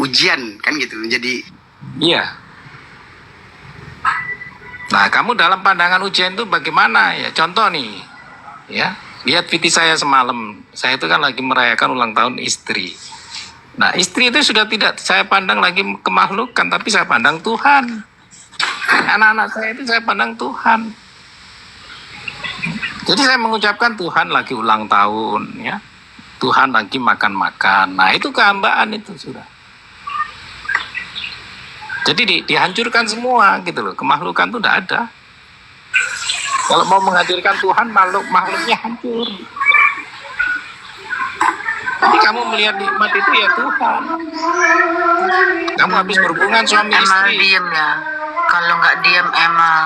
ujian kan gitu. Jadi iya. Nah, kamu dalam pandangan ujian itu bagaimana ya? Contoh nih, ya, lihat VT saya semalam. Saya itu kan lagi merayakan ulang tahun istri. Nah, istri itu sudah tidak saya pandang lagi kemakhlukan, tapi saya pandang Tuhan. Anak-anak saya itu saya pandang Tuhan. Jadi saya mengucapkan Tuhan lagi ulang tahun, ya. Tuhan lagi makan-makan. Nah, itu kehambaan itu sudah. Jadi dihancurkan semua gitu loh. Kemakhlukan itu tidak ada. Kalau mau menghadirkan Tuhan, makhluknya hancur. Jadi kamu melihat nikmat itu ya Tuhan. Kamu habis berhubungan suami Emang istri. diem ya. Kalau nggak diem emang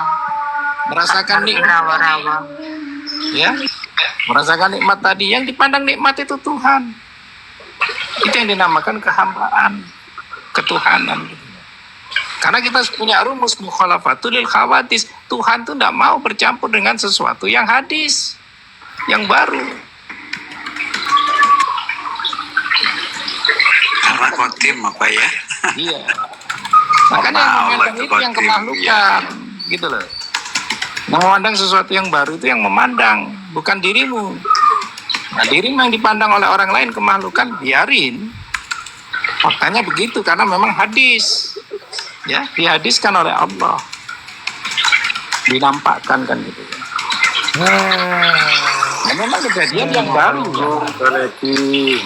Merasakan nikmat. rawa-rawa. Ya, merasakan nikmat tadi. Yang dipandang nikmat itu Tuhan. Itu yang dinamakan kehambaan, ketuhanan. Karena kita punya rumus mukhalafatul lil khawatis. Tuhan tuh tidak mau bercampur dengan sesuatu yang hadis, yang baru. Karena kotim apa ya? Iya. Makanya yang memandang itu yang kemakhlukan, gitu loh. Memandang sesuatu yang baru itu yang memandang, bukan dirimu. Nah, dirimu yang dipandang oleh orang lain kemakhlukan, biarin. Faktanya begitu, karena memang hadis. Ya, dihadiskan oleh Allah. Dinampakkan kan gitu. Nah, memang kejadian yang baru. Assalamualaikum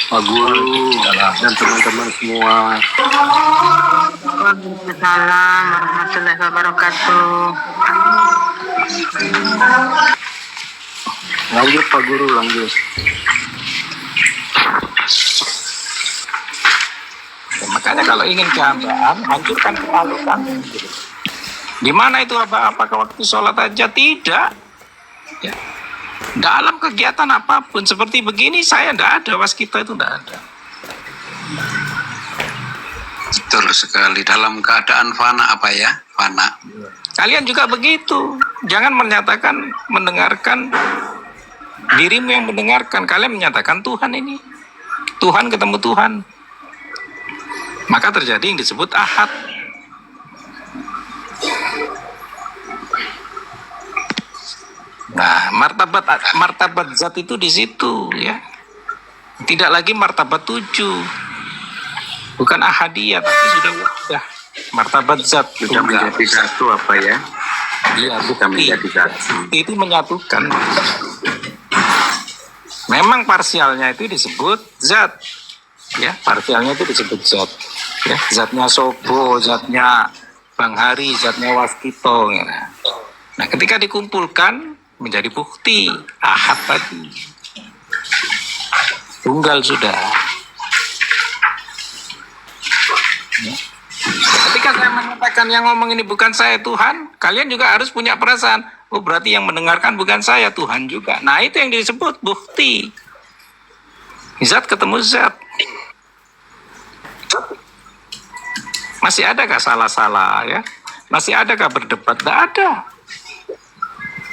Pak Guru dan teman-teman semua. Waalaikumsalam warahmatullahi wabarakatuh. Lanjut Pak Guru, lanjut. Ya, makanya kalau ingin kehambaan, hancurkan kemakhlukan. Gitu. Di mana itu apakah waktu sholat aja? Tidak. Ya. Dalam kegiatan apapun seperti begini saya tidak ada, waskita itu tidak ada. Betul sekali. Dalam keadaan fana apa ya? Fana. Kalian juga begitu. Jangan menyatakan mendengarkan dirimu yang mendengarkan. Kalian menyatakan Tuhan ini. Tuhan ketemu Tuhan. Maka terjadi yang disebut ahad. Nah, martabat zat itu di situ ya. Tidak lagi martabat 7. Bukan ahadiyah tapi sudah wahdah. Martabat zat Sudah menjadi satu apa ya? Iya, Sudah menjadi satu. itu menyatukan. Memang parsialnya itu disebut zat. Ya, parsialnya itu disebut zat. Ya, zatnya Sobo, zatnya Bang Hari, zatnya Waskito. Ya. Nah, ketika dikumpulkan menjadi bukti ahad tadi. Tunggal sudah. Ya. Ketika saya mengatakan yang ngomong ini bukan saya Tuhan, kalian juga harus punya perasaan. Oh, berarti yang mendengarkan bukan saya, Tuhan juga. Nah, itu yang disebut bukti. Zat ketemu zat. Masih adakah salah-salah ya? Masih adakah berdebat? Tidak ada.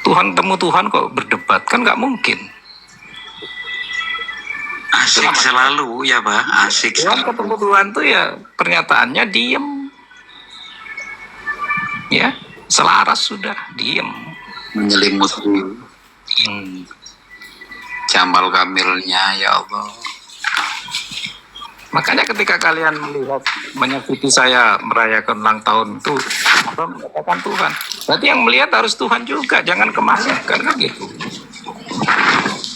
Tuhan temu Tuhan kok berdebat? Kan nggak mungkin. Asik selalu ya Pak. Asik Tuhan selalu. ketemu Tuhan tuh ya pernyataannya diem. Ya, selaras sudah, diem. Menyelimuti Jamal Kamilnya ya Allah. Makanya ketika kalian melihat menyakiti saya merayakan ulang tahun itu, apa mengatakan Tuhan. Berarti yang melihat harus Tuhan juga, jangan kemahlukkan kan gitu.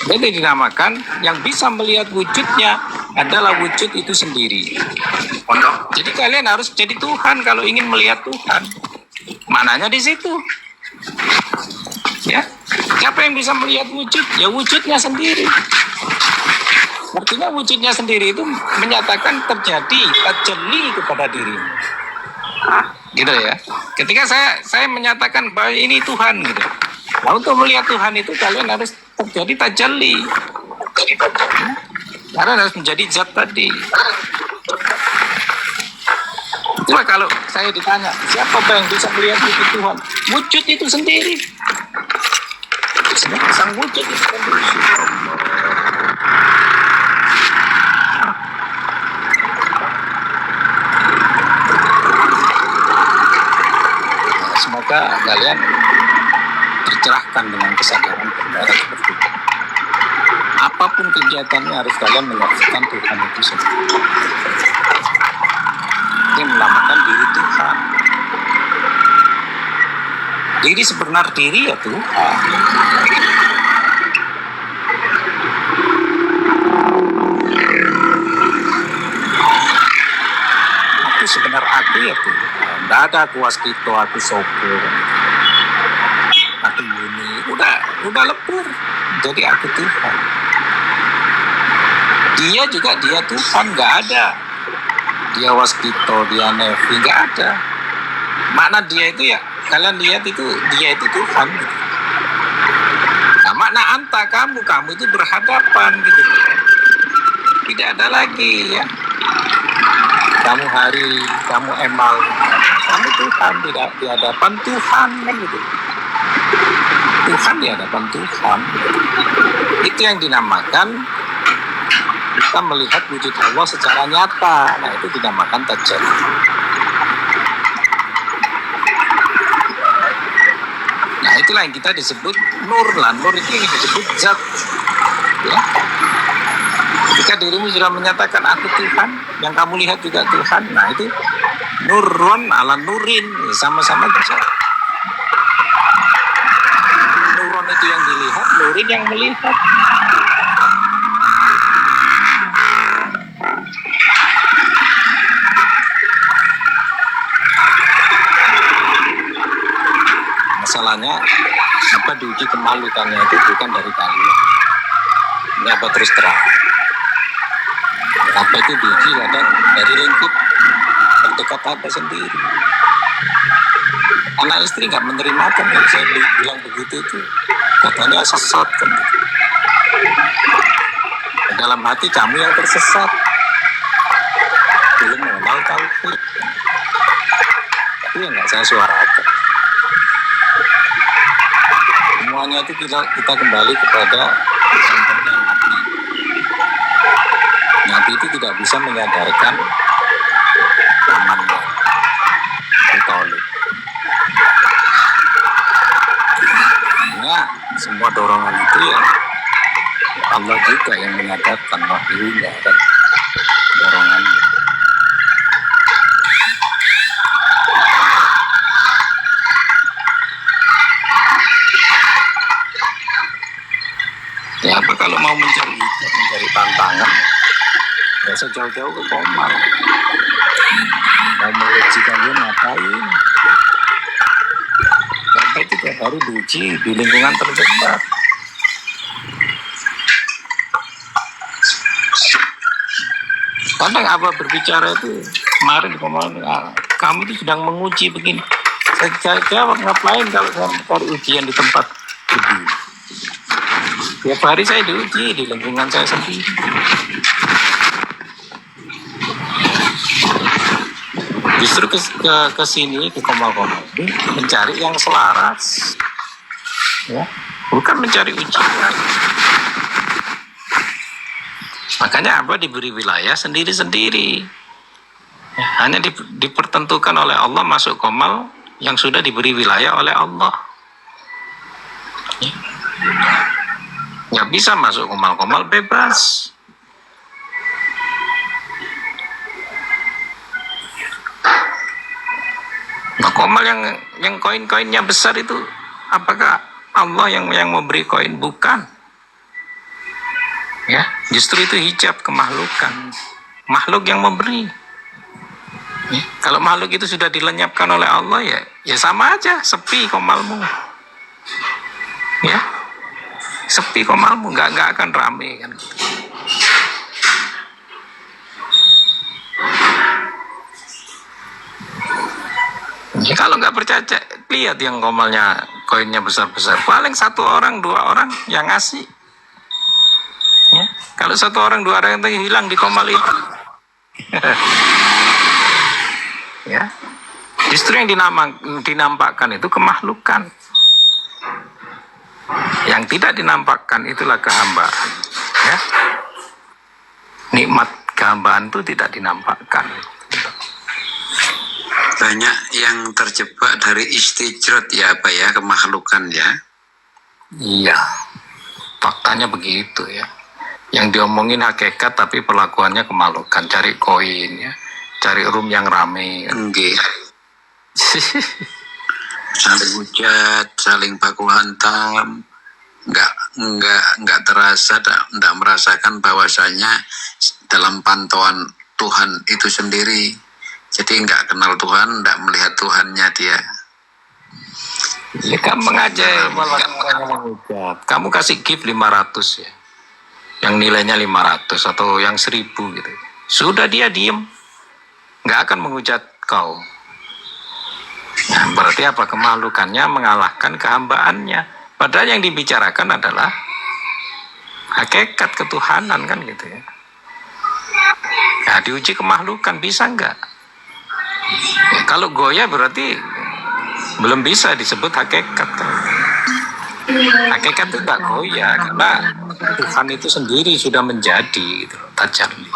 Jadi dinamakan yang bisa melihat wujudnya adalah wujud itu sendiri. Jadi kalian harus jadi Tuhan kalau ingin melihat Tuhan. Mananya di situ. Ya, siapa yang bisa melihat wujud? Ya wujudnya sendiri. Artinya wujudnya sendiri itu menyatakan terjadi tajalli kepada diri. Gitu ya. Ketika saya menyatakan bahwa ini Tuhan gitu. Nah, untuk melihat Tuhan itu kalian harus terjadi tajalli. Karena harus menjadi zat tadi. Coba kalau saya ditanya, siapa yang bisa melihat wujud Tuhan? Wujud itu sendiri. Sang wujud itu sendiri. semoga kalian tercerahkan dengan kesadaran berbeda seperti itu. Apapun kegiatannya harus kalian menyaksikan Tuhan itu sendiri. Ini menamakan diri Tuhan. Diri sebenar diri ya Tuhan. Aku sebenar aku ya Tuhan. Tidak ada aku waskito, aku sopo. Aku ini udah lebur. Jadi aku Tuhan. Dia juga dia Tuhan, nggak ada. Dia waskito, dia nevi, nggak ada. Makna dia itu ya, kalian lihat itu, dia itu Tuhan. Gitu. Nah, makna anta kamu itu berhadapan gitu. Tidak ada lagi ya. Kamu hari, kamu emal, kamu Tuhan tidak di hadapan Tuhan kan gitu. Tuhan di hadapan Tuhan. Itu yang dinamakan kita melihat wujud Allah secara nyata. Nah itu dinamakan tajalli. Nah itulah yang kita disebut nur lah. Nur itu yang disebut zat. Ya. Ketika dirimu sudah menyatakan aku Tuhan, yang kamu lihat juga Tuhan. Nah itu nurun ala nurin, sama-sama bisa. Nurun itu yang dilihat, nurin yang melihat. Masalahnya apa diuji kemalukannya itu bukan dari kalian. Ini apa terus terang. Apa itu diuji kadang dari lingkup terdekat apa sendiri. Anak istri nggak menerima kan kalau saya bilang begitu itu katanya sesat kan. Dalam hati kamu yang tersesat, belum mengenal tauhid. Itu yang nggak saya suarakan. Semuanya itu kita kembali kepada contohnya Nabi. Nabi itu tidak bisa menyadarkan amannya Tolib. Nah, semua dorongan itu ya Allah juga yang menyadarkan wahyunya dan dorongannya. Ya apa kalau mau mencari tantangan, ya usah jauh-jauh ke Komal. Mau menguji kalian ngapain? Sampai itu tiap hari diuji di lingkungan terdekat. Kadang apa berbicara itu kemarin di Komal, kamu itu sedang menguji begini. Saya jawab ngapain kalau saya mencari ujian di tempat begini. Tiap hari saya diuji di lingkungan saya sendiri. Justru ke sini ke Komal-Komal mencari yang selaras, ya, bukan mencari ujian. Makanya apa diberi wilayah sendiri-sendiri. Ya, hanya dipertentukan oleh Allah masuk Komal yang sudah diberi wilayah oleh Allah. Ya. Nggak bisa masuk Komal-Komal bebas. Nah, Komal yang koin-koinnya besar itu, apakah Allah yang memberi koin? Bukan. Ya, justru itu hijab kemakhlukan. Makhluk yang memberi. Ya, kalau makhluk itu sudah dilenyapkan oleh Allah ya sama aja, sepi Komalmu. Ya. Sepi Komalmu, nggak akan rame kan. Ya, kalau nggak percaya lihat yang Komalnya koinnya besar-besar, paling 1 orang 2 orang yang ngasih. Ya, kalau 1 orang 2 orang itu hilang di Komal itu. Ya, justru yang dinampakkan itu kemakhlukan. Yang tidak dinampakkan itulah kehambaan. Ya. Nikmat kehambaan itu tidak dinampakkan. banyak yang terjebak dari istijrot ya apa ya, kemakhlukan ya. Iya, faktanya begitu ya. Yang diomongin hakikat tapi perlakuannya kemalukan, cari koin ya, cari room yang rame. Nggih. Saling hujat, saling baku hantam, nggak terasa, nggak merasakan bahwasanya dalam pantauan Tuhan itu sendiri. Jadi nggak kenal Tuhan, nggak melihat Tuhannya dia. Ya kamu aja malah menghujat. Kamu kasih gift 500 ya, yang nilainya 500 atau yang 1000 gitu. Sudah dia diem, nggak akan menghujat kau. Nah, berarti apa? Kemalukannya mengalahkan kehambaannya. Padahal yang dibicarakan adalah hakikat ketuhanan kan gitu ya. Nah, diuji kemahlukan bisa nggak? Ya, kalau goyah berarti belum bisa disebut hakikat kan. Hakikat itu nggak goyah karena Tuhan itu sendiri sudah menjadi gitu, tajalli.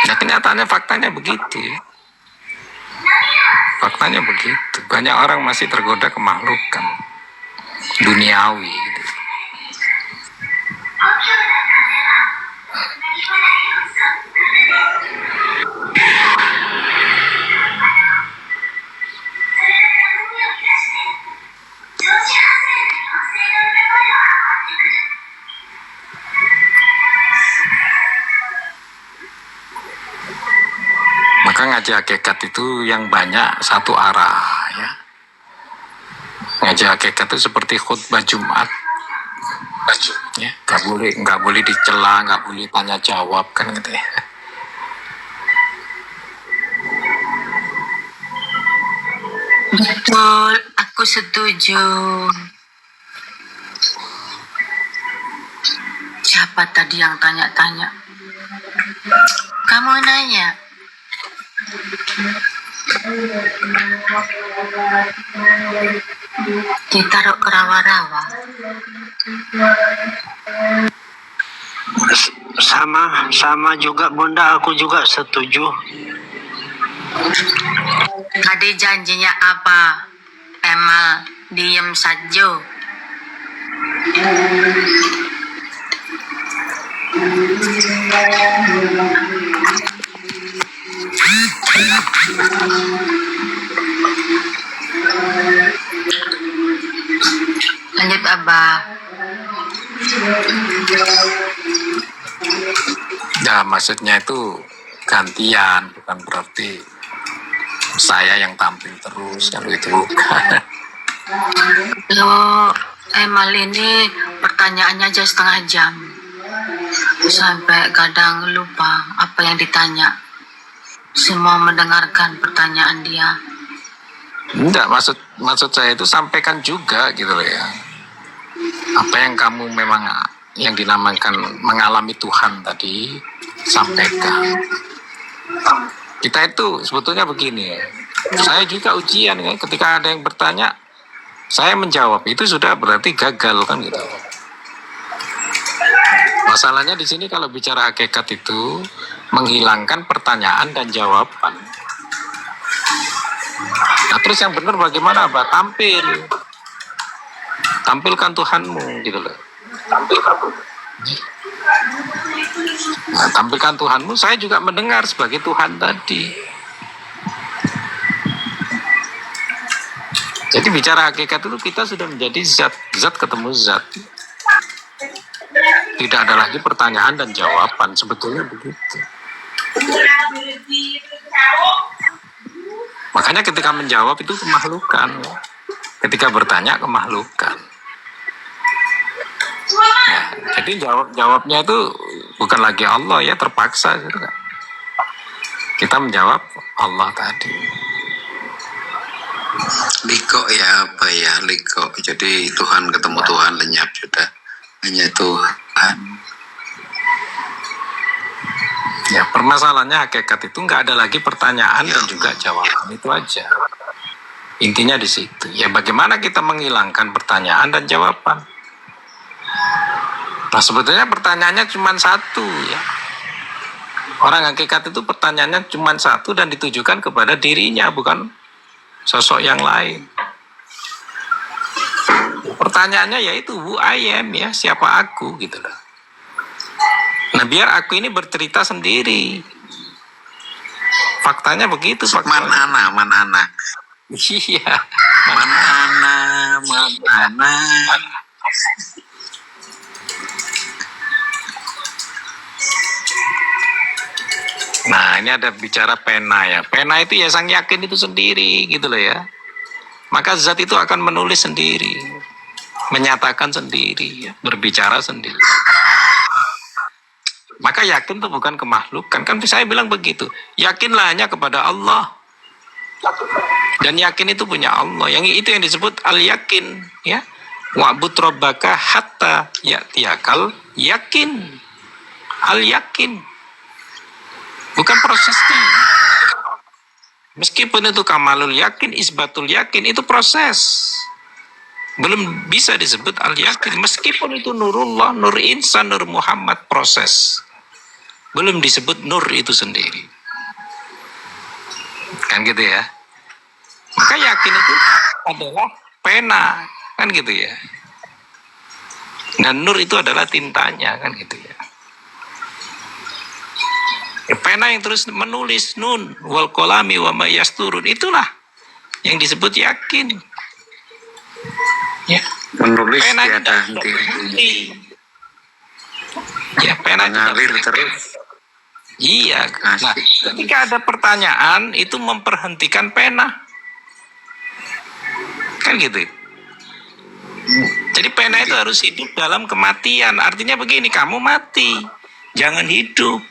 Nah, kenyataannya faktanya begitu. Faktanya begitu. Banyak orang masih tergoda kemakhlukan duniawi gitu. Maka ngaji hakikat itu yang banyak satu arah ya. Ngaji hakikat itu seperti khutbah Jumat. Ya, nggak boleh dicela, nggak boleh tanya jawab kan gitu ya. Betul, aku setuju. Siapa tadi yang tanya-tanya? Kamu nanya. Ditaruh ke rawa-rawa. Sama juga Bunda, aku juga setuju. Tadi janjinya apa? Emal, diem saja. Lanjut Abah. Ya maksudnya itu gantian, bukan berarti saya yang tampil terus, kalau itu bukan. Loh, Emal ini pertanyaannya aja setengah jam. Sampai kadang lupa apa yang ditanya. Semua mendengarkan pertanyaan dia. Enggak, maksud saya itu sampaikan juga gitu loh ya. Apa yang kamu memang yang dinamakan mengalami Tuhan tadi, sampaikan. Kita itu sebetulnya begini ya. Saya juga ujian ya, ketika ada yang bertanya, saya menjawab itu sudah berarti gagal kan gitu. Masalahnya di sini kalau bicara hakikat itu menghilangkan pertanyaan dan jawaban. Nah, terus yang benar bagaimana, Pak? Tampilkan Tuhanmu gitu loh. Nah, tampilkan Tuhanmu, saya juga mendengar sebagai Tuhan tadi. Jadi bicara hakikat itu kita sudah menjadi zat ketemu zat. Tidak ada lagi pertanyaan dan jawaban, sebetulnya begitu. Makanya ketika menjawab itu kemakhlukan, ketika bertanya kemakhlukan. Nah, jadi jawabnya itu bukan lagi Allah ya, terpaksa gitu kan. Kita menjawab Allah tadi. Liko ya apa ya, liko. Jadi Tuhan ketemu Tuhan, lenyap sudah. Hanya Tuhan. Ya Ya, permasalahannya hakikat itu nggak ada lagi pertanyaan dan juga jawaban, itu aja. Intinya di situ. Ya, bagaimana kita menghilangkan pertanyaan dan jawaban? Nah, sebetulnya pertanyaannya cuma satu ya. Orang hakikat itu pertanyaannya cuma satu dan ditujukan kepada dirinya, bukan sosok yang lain. Pertanyaannya yaitu who I am, ya, siapa aku gitu loh. Nah, biar aku ini bercerita sendiri. Faktanya begitu, Man ana. Iya. Man ana. Nah, ini ada bicara pena ya. Pena itu ya sang yakin itu sendiri gitu loh ya. Maka zat itu akan menulis sendiri, menyatakan sendiri, ya, berbicara sendiri. Maka yakin itu bukan kemakhlukan. Kan saya bilang begitu. Yakinlah hanya kepada Allah. Dan yakin itu punya Allah. Yang itu yang disebut al-yakin, ya. Wa'bud rabbaka hatta ya'tiyakal yakin. Al-yakin. Bukan prosesnya. Meskipun itu kamalul yakin, isbatul yakin, itu proses. Belum bisa disebut al-yakin. Meskipun itu nurullah, nur insan, nur Muhammad, proses. Belum disebut nur itu sendiri. Kan gitu ya. Maka yakin itu adalah pena. Kan gitu ya. Dan nur itu adalah tintanya. Kan gitu ya. Pena yang terus menulis nun wal kolami wa ma yasturun, itulah yang disebut yakin. Ya, Menulis pena tiada tidak henti. berhenti. Ya, pena Mengalir tidak terus. Iya. Nah, ketika ada pertanyaan itu memperhentikan pena. Kan gitu. Jadi pena itu harus hidup dalam kematian. Artinya begini, kamu mati, jangan hidup.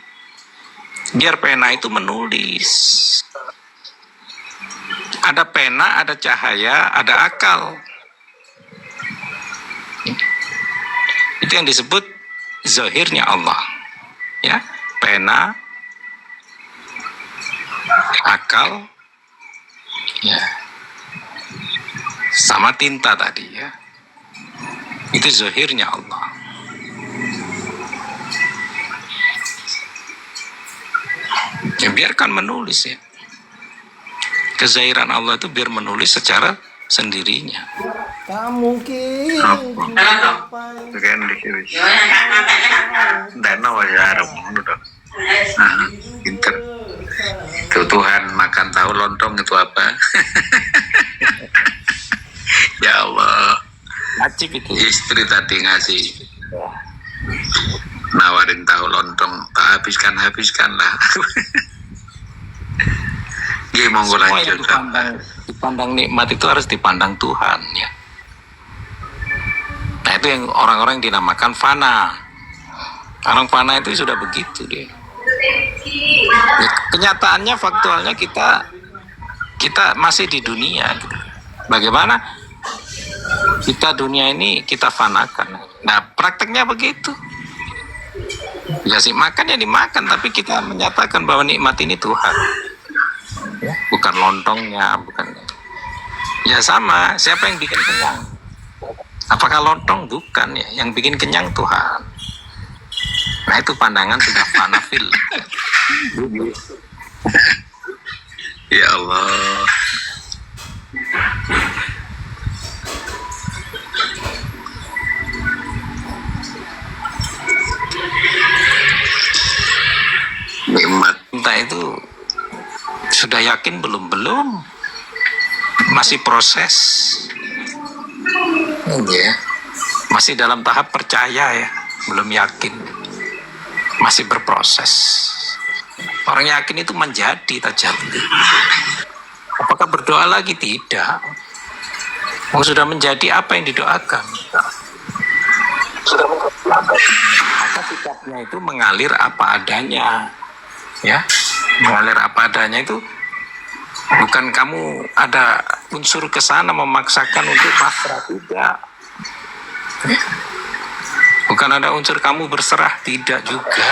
Biar pena itu menulis. Ada pena, ada cahaya, ada akal. Itu yang disebut zahirnya Allah. Ya, pena, akal, ya, sama tinta tadi ya. Itu zahirnya Allah. Ya, biarkan menulis ya. Kezahiran Allah itu biar menulis secara sendirinya. Kamu mungkin Kan di dana wajar udah. Pinter. Tuh Tuhan makan tahu lontong itu apa? Ya Allah. Wajib itu. Istri tadi ngasih nawarin tahu lontong, tak habiskan lah. Gih, monggo Semua yang lanjut. dipandang nikmat itu harus dipandang Tuhan ya. Nah, itu yang orang-orang yang dinamakan fana. Orang fana itu sudah begitu dia. Ya, kenyataannya faktualnya kita masih di dunia gitu. Bagaimana kita dunia ini kita fanakan. Nah, prakteknya begitu. Dikasih makan ya dimakan, tapi kita menyatakan bahwa nikmat ini Tuhan. Ya, bukan lontongnya, bukan. Ya sama, siapa yang bikin kenyang? Apakah lontong? Bukan ya, yang bikin kenyang Tuhan. Nah, itu pandangan sudah fanafil. Ya Allah. Nikmat. Entah itu sudah yakin belum masih proses ya, masih dalam tahap percaya ya, belum yakin, masih berproses. Orang yakin itu menjadi tajalli. Apakah berdoa lagi? Tidak. Sudah menjadi apa yang didoakan. Maka sikapnya itu mengalir apa adanya. Ya, mengalir apa adanya itu bukan kamu ada unsur kesana memaksakan untuk pasrah, tidak. Bukan ada unsur kamu berserah, tidak juga.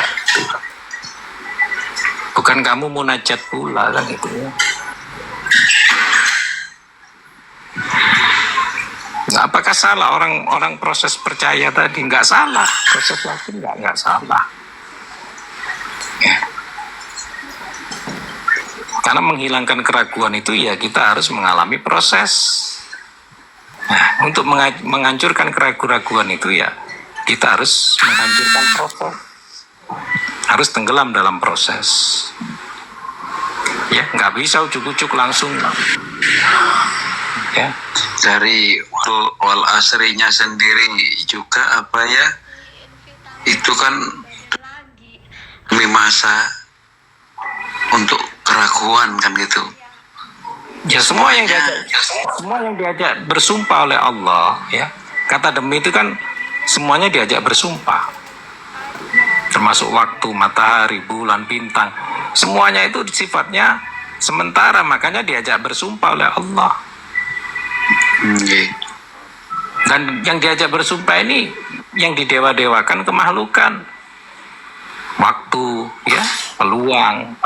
Bukan kamu munajat pula kan gitu ya. Nah, apakah salah orang proses percaya tadi? Nggak salah, proses yakin nggak salah. Ya. Karena menghilangkan keraguan itu ya kita harus mengalami proses. Nah, untuk menghancurkan keraguan itu ya kita harus menghancurkan proses. Harus tenggelam dalam proses. Ya, nggak bisa ujuk-ujuk langsung. Ya. Dari wal asrinya sendiri juga apa ya, itu kan demi masa untuk keraguan kan gitu. Ya semua yang diajak bersumpah oleh Allah ya. Kata demi itu kan semuanya diajak bersumpah. Termasuk waktu, matahari, bulan, bintang. Semuanya itu sifatnya sementara, makanya diajak bersumpah oleh Allah. Dan yang diajak bersumpah ini yang didewa-dewakan kemakhlukan. Waktu, ya, peluang,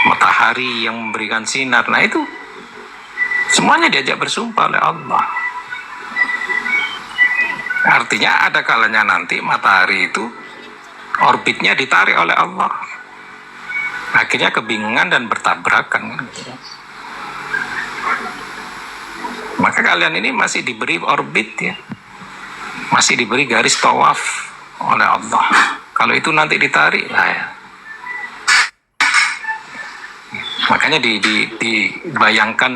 matahari yang memberikan sinar. Nah itu semuanya diajak bersumpah oleh Allah. Artinya ada kalanya nanti matahari itu orbitnya ditarik oleh Allah. Akhirnya kebingungan dan bertabrakan. Maka kalian ini masih diberi orbit ya. Masih diberi garis tawaf oleh Allah. Kalau itu nanti ditarik lah ya. Makanya dibayangkan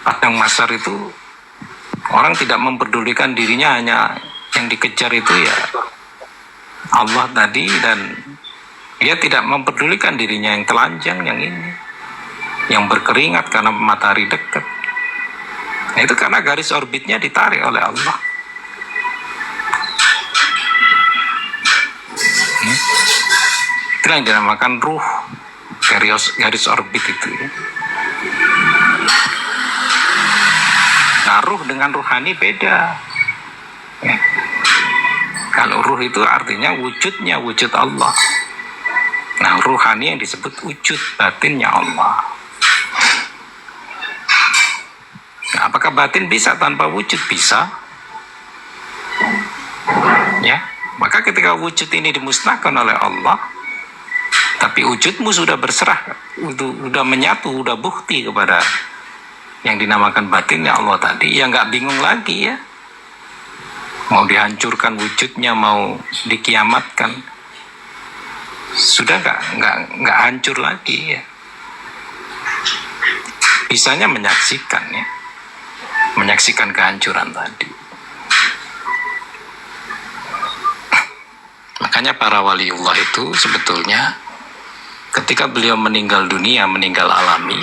padang mahsyar itu orang tidak memperdulikan dirinya, hanya yang dikejar itu ya Allah tadi, dan dia tidak memperdulikan dirinya yang telanjang, yang ini, yang berkeringat karena matahari dekat. Nah, itu karena garis orbitnya ditarik oleh Allah. Itu yang dinamakan ruh, garis orbit itu. Nah, ruh dengan ruhani beda. Ya. Kalau ruh itu artinya wujudnya, wujud Allah. Nah, ruhani yang disebut wujud batinnya Allah. Nah, apakah batin bisa tanpa wujud? Bisa. Ya, maka ketika wujud ini dimusnahkan oleh Allah, tapi wujudmu sudah berserah, sudah menyatu, sudah bukti kepada yang dinamakan batinnya Allah tadi, ya nggak bingung lagi ya. Mau dihancurkan wujudnya, mau dikiamatkan, sudah nggak hancur lagi ya. Bisanya menyaksikan ya. Menyaksikan kehancuran tadi. Makanya para waliullah itu sebetulnya ketika beliau meninggal dunia, meninggal alami,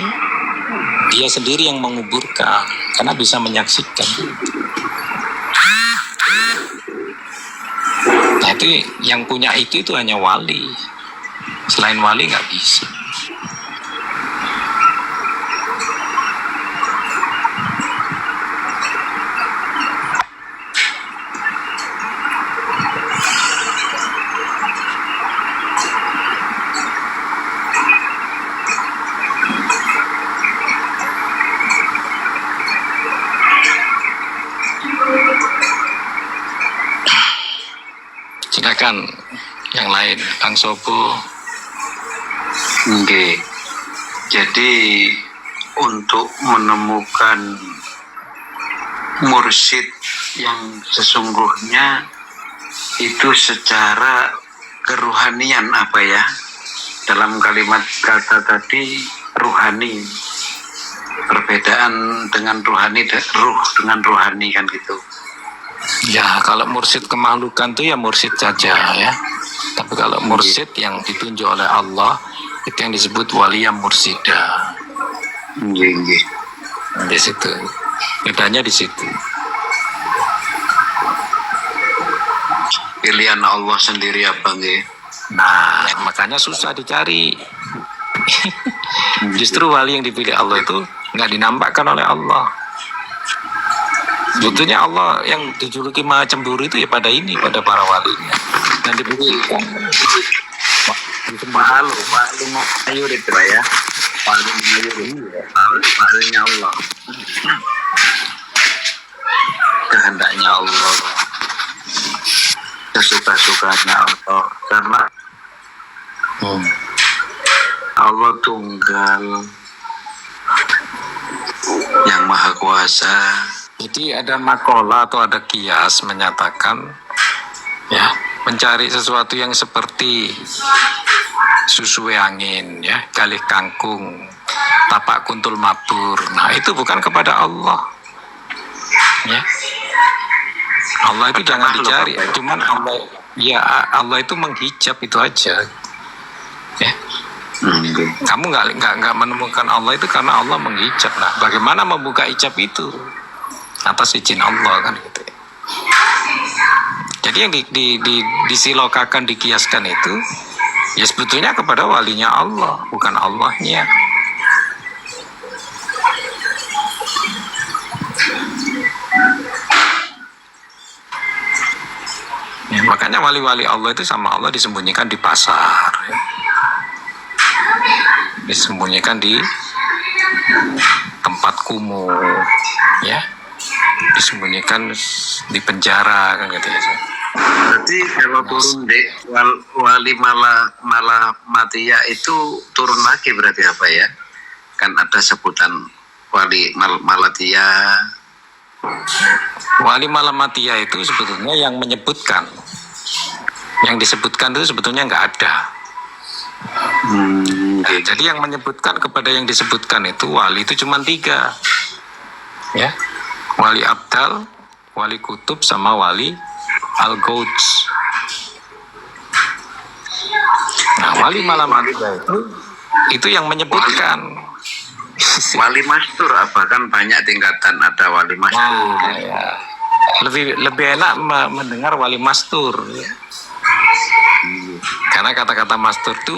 dia sendiri yang menguburkan karena bisa menyaksikan. Nah itu yang punya itu hanya wali. Selain wali nggak bisa. Silakan yang lain, Kang Sopo. Oke. Jadi untuk menemukan mursyid yang sesungguhnya itu secara keruhanian apa ya? Dalam kalimat kata tadi ruhani. Perbedaan dengan ruhani, ruh dengan ruhani kan gitu. Ya, kalau mursyid kemakhlukan itu ya mursyid saja ya. Tapi kalau mursyid yang ditunjuk oleh Allah, itu yang disebut waliyah mursyida. Di situ. Bedanya di situ. Pilihan Allah sendiri apa nggih? Nah, makanya susah dicari. Justru wali yang dipilih Allah itu nggak dinampakkan oleh Allah. Sebetulnya Allah yang dijuluki maha cemburu itu ya pada ini, pada para walinya. Dan diberikan Pahalu mayur itu Pak ya. Pahalu mayur. Pahalunya Allah. Kehendaknya Allah. Sesuka-sukanya Allah. Karena Allah tunggal yang maha kuasa. Jadi ada makalah atau ada kias menyatakan ya, mencari sesuatu yang seperti susue angin ya, galih kangkung, tapak kuntul mabur. Nah, itu bukan kepada Allah. Ya. Allah itu jangan dicari, cuman Allah itu menghijab itu aja. Ya. Kamu nggak menemukan Allah itu karena Allah menghijab. Nah, bagaimana membuka hijab itu? Atas izin Allah kan gitu. Jadi yang disilokakan, dikiaskan itu ya sebetulnya kepada walinya Allah, bukan Allahnya. Ya, makanya wali-wali Allah itu sama Allah disembunyikan di pasar, ya. Disembunyikan di tempat kumuh, ya, disembunyikan di penjara kan gitu ya. Berarti kalau turun di wali malah matia itu turun lagi berarti apa ya? Kan ada sebutan wali malatia. Wali malamatia itu sebetulnya yang menyebutkan, yang disebutkan itu sebetulnya nggak ada. Nah, jadi yang menyebutkan kepada yang disebutkan itu wali itu cuma 3, ya, wali abdal, wali kutub, sama wali al-gauds. Nah, wali malamatia itu yang menyebutkan. Wali mastur apa, kan banyak tingkatan, ada wali mastur. Nah, ya. Lebih enak mendengar wali mastur, ya. Karena kata-kata mastur itu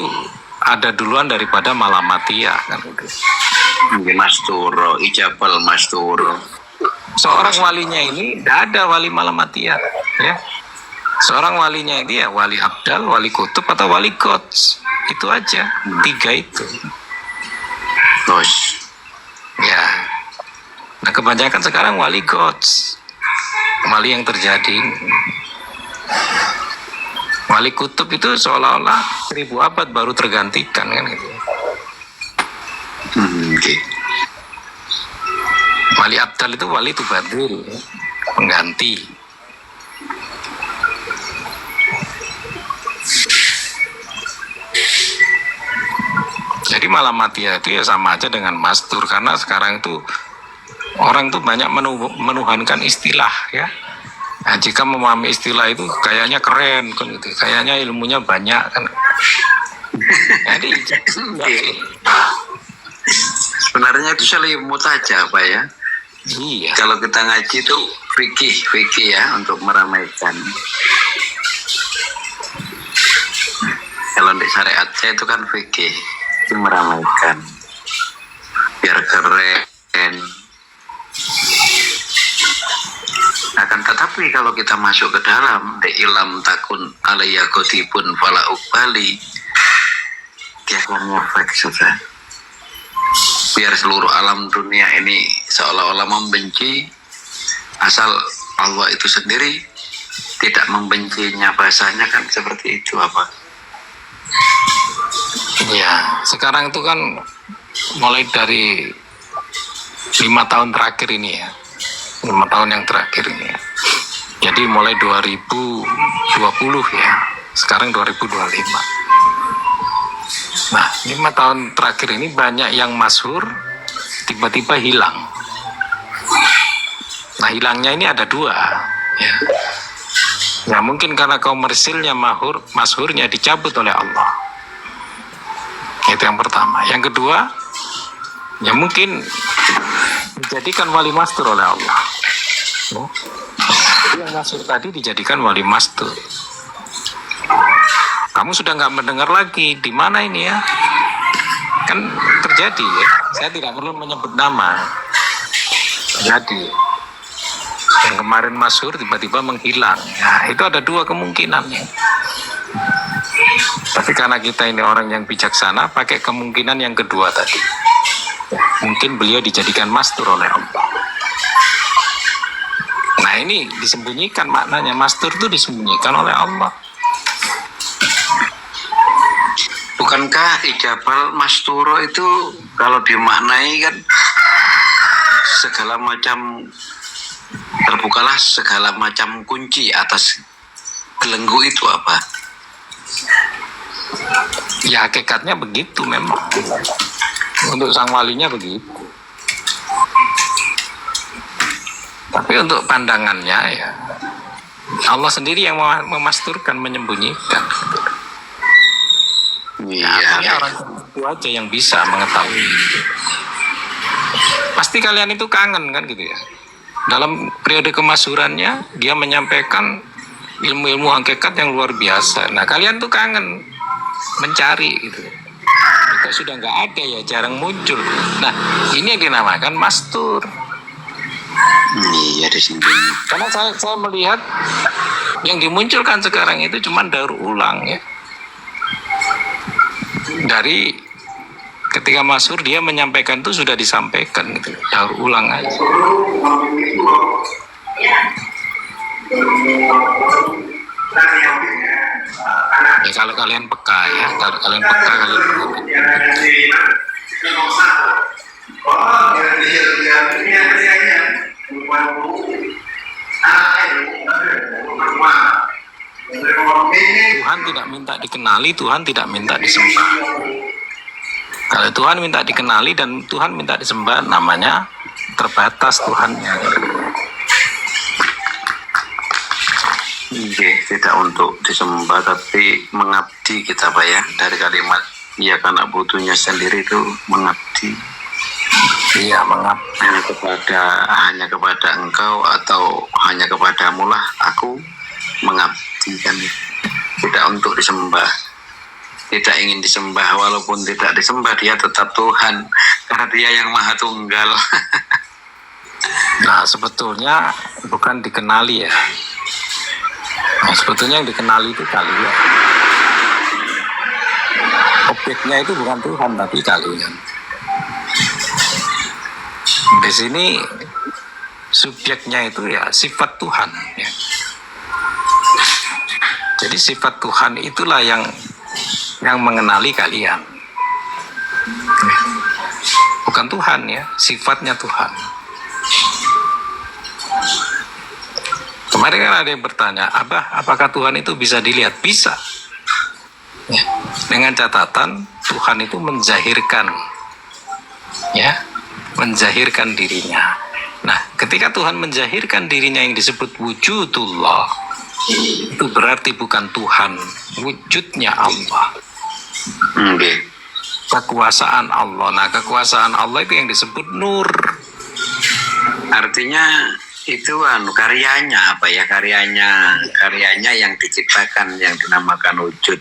ada duluan daripada malamatia kan gitu. Mastur, ijabal mastur. Seorang walinya ini tidak ada wali malamatia, ya. Seorang walinya ini ya wali abdal, wali kutub, atau wali gods. Itu aja, 3 itu. Terus Ya. Nah, kebanyakan sekarang wali gods. Wali yang terjadi. Wali kutub itu seolah-olah 1000 abad baru tergantikan kan gitu. okay. Wali abdal itu wali tubadil, pengganti. Jadi malamatia itu ya sama aja dengan mastur, karena sekarang itu orang tuh banyak menuhankan istilah, ya. Nah, jika memahami istilah itu kayaknya keren kan gitu, kayaknya ilmunya banyak kan. Jadi sebenarnya itu selimut aja Pak ya. iya. Kalau kita ngaji itu fikih ya, untuk meramaikan. Kalau di syariat saya itu kan fikih, itu meramaikan biar keren. Akan tetapi kalau kita masuk ke dalam de ilam takun alayya qadibun fala uqbali, dia akan ngefek sudah. Biar seluruh alam dunia ini seolah-olah membenci, asal Allah itu sendiri tidak membencinya, bahasanya kan seperti itu apa? Ya, sekarang itu kan mulai dari 5 tahun terakhir ini ya, 5 tahun yang terakhir ini ya. Jadi mulai 2020 ya, sekarang 2025. Nah, 5 tahun terakhir ini banyak yang masyhur tiba-tiba hilang. Nah, hilangnya ini ada 2 ya. Ya mungkin karena komersilnya masyhurnya dicabut oleh Allah. Itu yang pertama. Yang kedua, ya mungkin dijadikan wali mastur oleh Allah. Ya. Yang masyhur tadi dijadikan wali mastur. Kamu sudah nggak mendengar lagi di mana ini ya? Kan terjadi ya. Saya tidak perlu menyebut nama. Terjadi. Yang kemarin masyhur tiba-tiba menghilang. Ya, itu ada 2 kemungkinan ya. Tapi karena kita ini orang yang bijaksana, pakai kemungkinan yang kedua tadi. Mungkin beliau dijadikan mastur oleh Allah. Nah ini disembunyikan maknanya, mastur itu disembunyikan oleh Allah. Bukankah ijabal masturo itu kalau dimaknai kan segala macam, terbukalah segala macam kunci atas belenggu itu apa? Ya hakikatnya begitu memang. Untuk sang walinya begitu. Tapi untuk pandangannya ya Allah sendiri yang memasturkan, menyembunyikan. Iya. Artinya orang itu aja yang bisa mengetahui. Pasti kalian itu kangen kan gitu ya. Dalam periode kemasyhurannya dia menyampaikan ilmu-ilmu hakikat yang luar biasa. Nah kalian tuh kangen mencari gitu. Kita sudah nggak ada ya, jarang muncul. Nah ini yang dinamakan mastur. Iya di sini. Karena saya melihat yang dimunculkan sekarang itu cuma daur ulang ya. Dari ketika masyhur dia menyampaikan itu sudah disampaikan gitu, daur ulang aja. Ya kalau kalian peka ya, kalau kalian peka kalian Tuhan tidak minta dikenali, Tuhan tidak minta disembah. Kalau Tuhan minta dikenali dan Tuhan minta disembah, namanya terbatas Tuhannya. Tidak untuk disembah tapi mengabdi kita Pak ya, dari kalimat ya karena butuhnya sendiri itu mengabdi. Iya, mengabdi hanya kepada engkau atau hanya kepadamu lah aku mengabdi kan, tidak untuk disembah, tidak ingin disembah, walaupun tidak disembah dia tetap Tuhan karena dia yang maha tunggal. Nah sebetulnya bukan dikenali ya. Nah, sebetulnya yang dikenali itu kalian. Objeknya itu bukan Tuhan tapi kalian. Di sini subjeknya itu ya sifat Tuhan ya. Jadi sifat Tuhan itulah yang mengenali kalian. Bukan Tuhan ya, sifatnya Tuhan. Kemarin kan ada yang bertanya, Abah, apakah Tuhan itu bisa dilihat? Bisa. Ya. Dengan catatan Tuhan itu menzahirkan, ya, menzahirkan dirinya. Nah, ketika Tuhan menzahirkan dirinya yang disebut wujudullah, itu berarti bukan Tuhan, wujudnya Allah. Kekuasaan Allah. Nah, kekuasaan Allah itu yang disebut nur. Artinya itu karyanya apa ya, karyanya yang diciptakan yang dinamakan wujud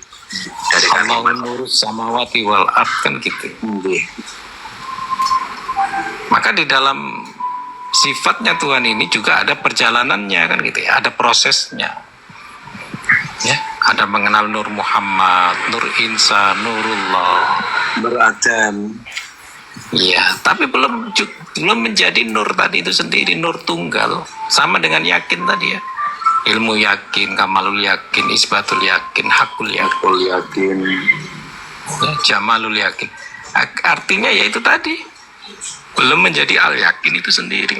dari kalimat nurus samawati wal ard kan gitu. Maka di dalam sifatnya Tuhan ini juga ada perjalanannya kan gitu ya, ada prosesnya. Ya, ada mengenal Nur Muhammad, Nur Insa, Nurullah, beradam. Iya, tapi belum menjadi nur tadi itu sendiri, nur tunggal. Sama dengan yakin tadi ya. Ilmu yakin, kamalul yakin, isbatul yakin, hakul yakin, ya, jamalul yakin. Artinya ya itu tadi. Belum menjadi al yakin itu sendiri.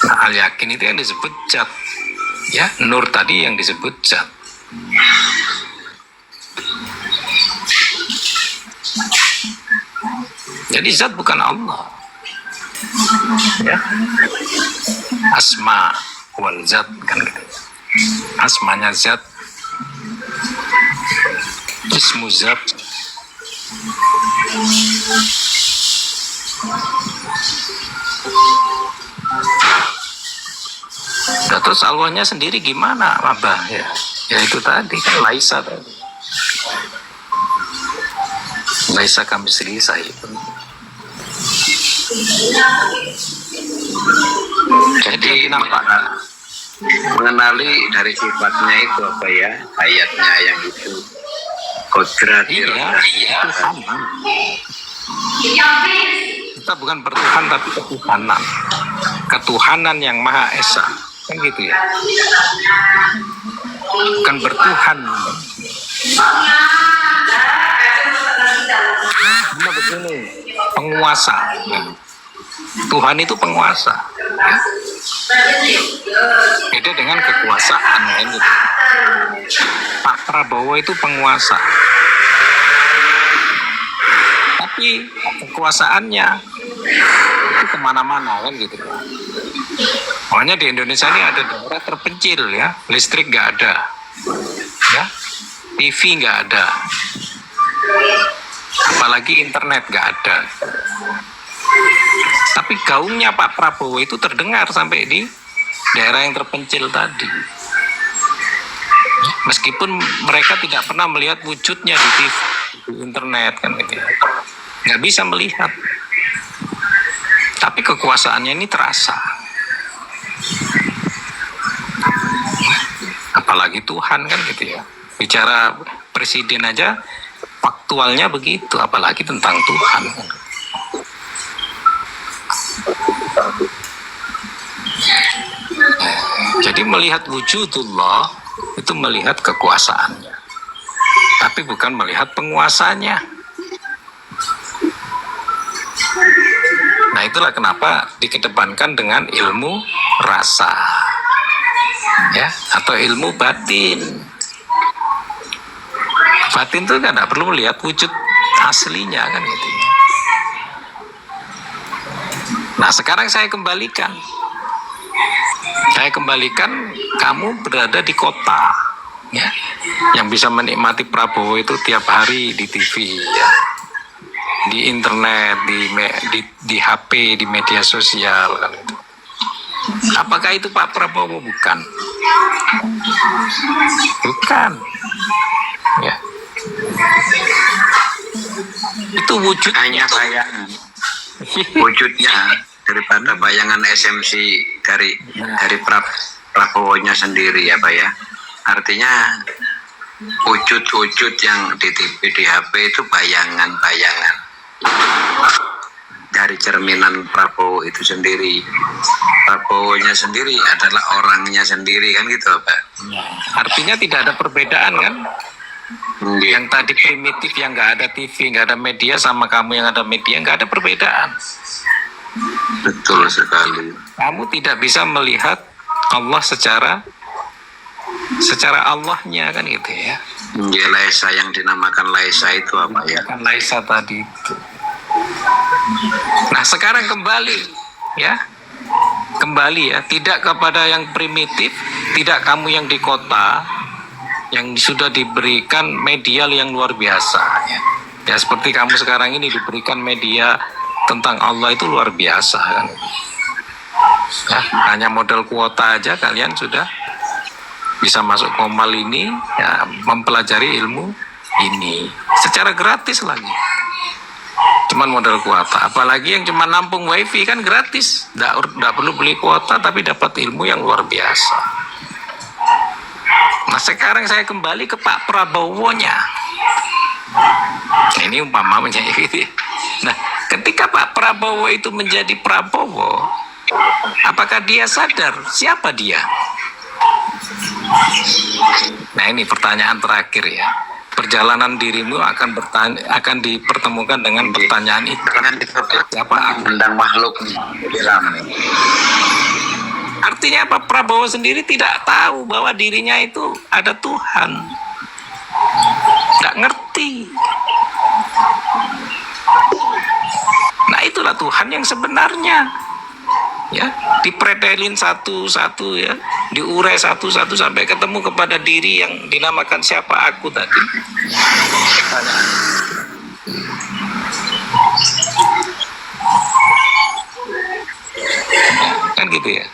Nah, al yakin itu yang disebut zat. Ya, nur tadi yang disebut zat. Jadi zat bukan Allah. Ya. Asma wal zat kan gitu. Asmanya zat, ismu zat. Nah, terus Allahnya sendiri gimana, Abah? Ya itu tadi kan laisa tadi. Laisa kamitslihi syai'un. Jadi nampak mengenali dari sifatnya itu apa ya, ayatnya yang itu kodrat. Iya, Tuhan. Kita bukan bertuhan tapi ketuhanan. Ketuhanan yang Maha Esa. Kan gitu ya. Bukan bertuhan. Cuma begini, penguasa. Tuhan itu penguasa. Beda dengan kekuasaan kan gitu. Pak Prabowo itu penguasa. Tapi kekuasaannya itu kemana-mana kan gitu. Makanya di Indonesia ini ada daerah terpencil ya, listrik nggak ada, ya, TV nggak ada, apalagi internet nggak ada. Tapi gaungnya Pak Prabowo itu terdengar sampai di daerah yang terpencil tadi. Meskipun mereka tidak pernah melihat wujudnya di TV, di internet kan gitu ya. Nggak bisa melihat. Tapi kekuasaannya ini terasa. Apalagi Tuhan kan gitu ya. Bicara presiden aja faktualnya begitu, apalagi tentang Tuhan. Jadi melihat wujudullah itu melihat kekuasaannya, tapi bukan melihat penguasanya. Nah itulah kenapa dikedepankan dengan ilmu rasa, ya, atau ilmu batin. Batin itu kan tidak perlu melihat wujud aslinya kan gitu. Nah sekarang saya kembalikan kamu berada di kota, ya, yang bisa menikmati Prabowo itu tiap hari di TV, ya, di internet, di HP, di media sosial kan itu. Apakah itu Pak Prabowo? Bukan. Ya. Itu wujudnya. Hanya bayangan. Wujudnya daripada bayangan SMC dari Prabowo-nya sendiri ya Pak ya. Artinya wujud-wujud yang di TV, di HP itu bayangan-bayangan dari cerminan Prabowo itu sendiri. Prabowo-nya sendiri adalah orangnya sendiri kan gitu Pak. Artinya tidak ada perbedaan kan? Yang tadi primitif, yang nggak ada TV, nggak ada media, sama kamu yang ada media, nggak ada perbedaan. Betul sekali. Kamu tidak bisa melihat Allah secara Allahnya kan gitu ya. Ya, Laisa yang dinamakan Laisa itu apa ya? Kan Laisa tadi itu. Nah sekarang kembali ya, tidak kepada yang primitif, tidak kamu yang di kota, yang sudah diberikan media yang luar biasa ya. Ya seperti kamu sekarang ini diberikan media tentang Allah itu luar biasa kan. Ya, hanya modal kuota aja kalian sudah bisa masuk Komal ini ya, mempelajari ilmu ini secara gratis lagi. Cuman modal kuota, apalagi yang cuma nampung wifi kan gratis, nggak perlu beli kuota tapi dapat ilmu yang luar biasa. Nah sekarang saya kembali ke Pak Prabowo-nya. Ini umpamanya gitu. Nah ketika Pak Prabowo itu menjadi Prabowo, apakah dia sadar siapa dia? Nah ini pertanyaan terakhir ya. Perjalanan dirimu akan dipertemukan dengan pertanyaan itu. Siapa Tentang makhluk bilang. Artinya Pak Prabowo sendiri tidak tahu bahwa dirinya itu ada Tuhan. Nggak ngerti. Nah itulah Tuhan yang sebenarnya. Ya, dipretelin satu-satu ya, diurai satu-satu sampai ketemu kepada diri yang dinamakan siapa aku tadi. Kan gitu ya.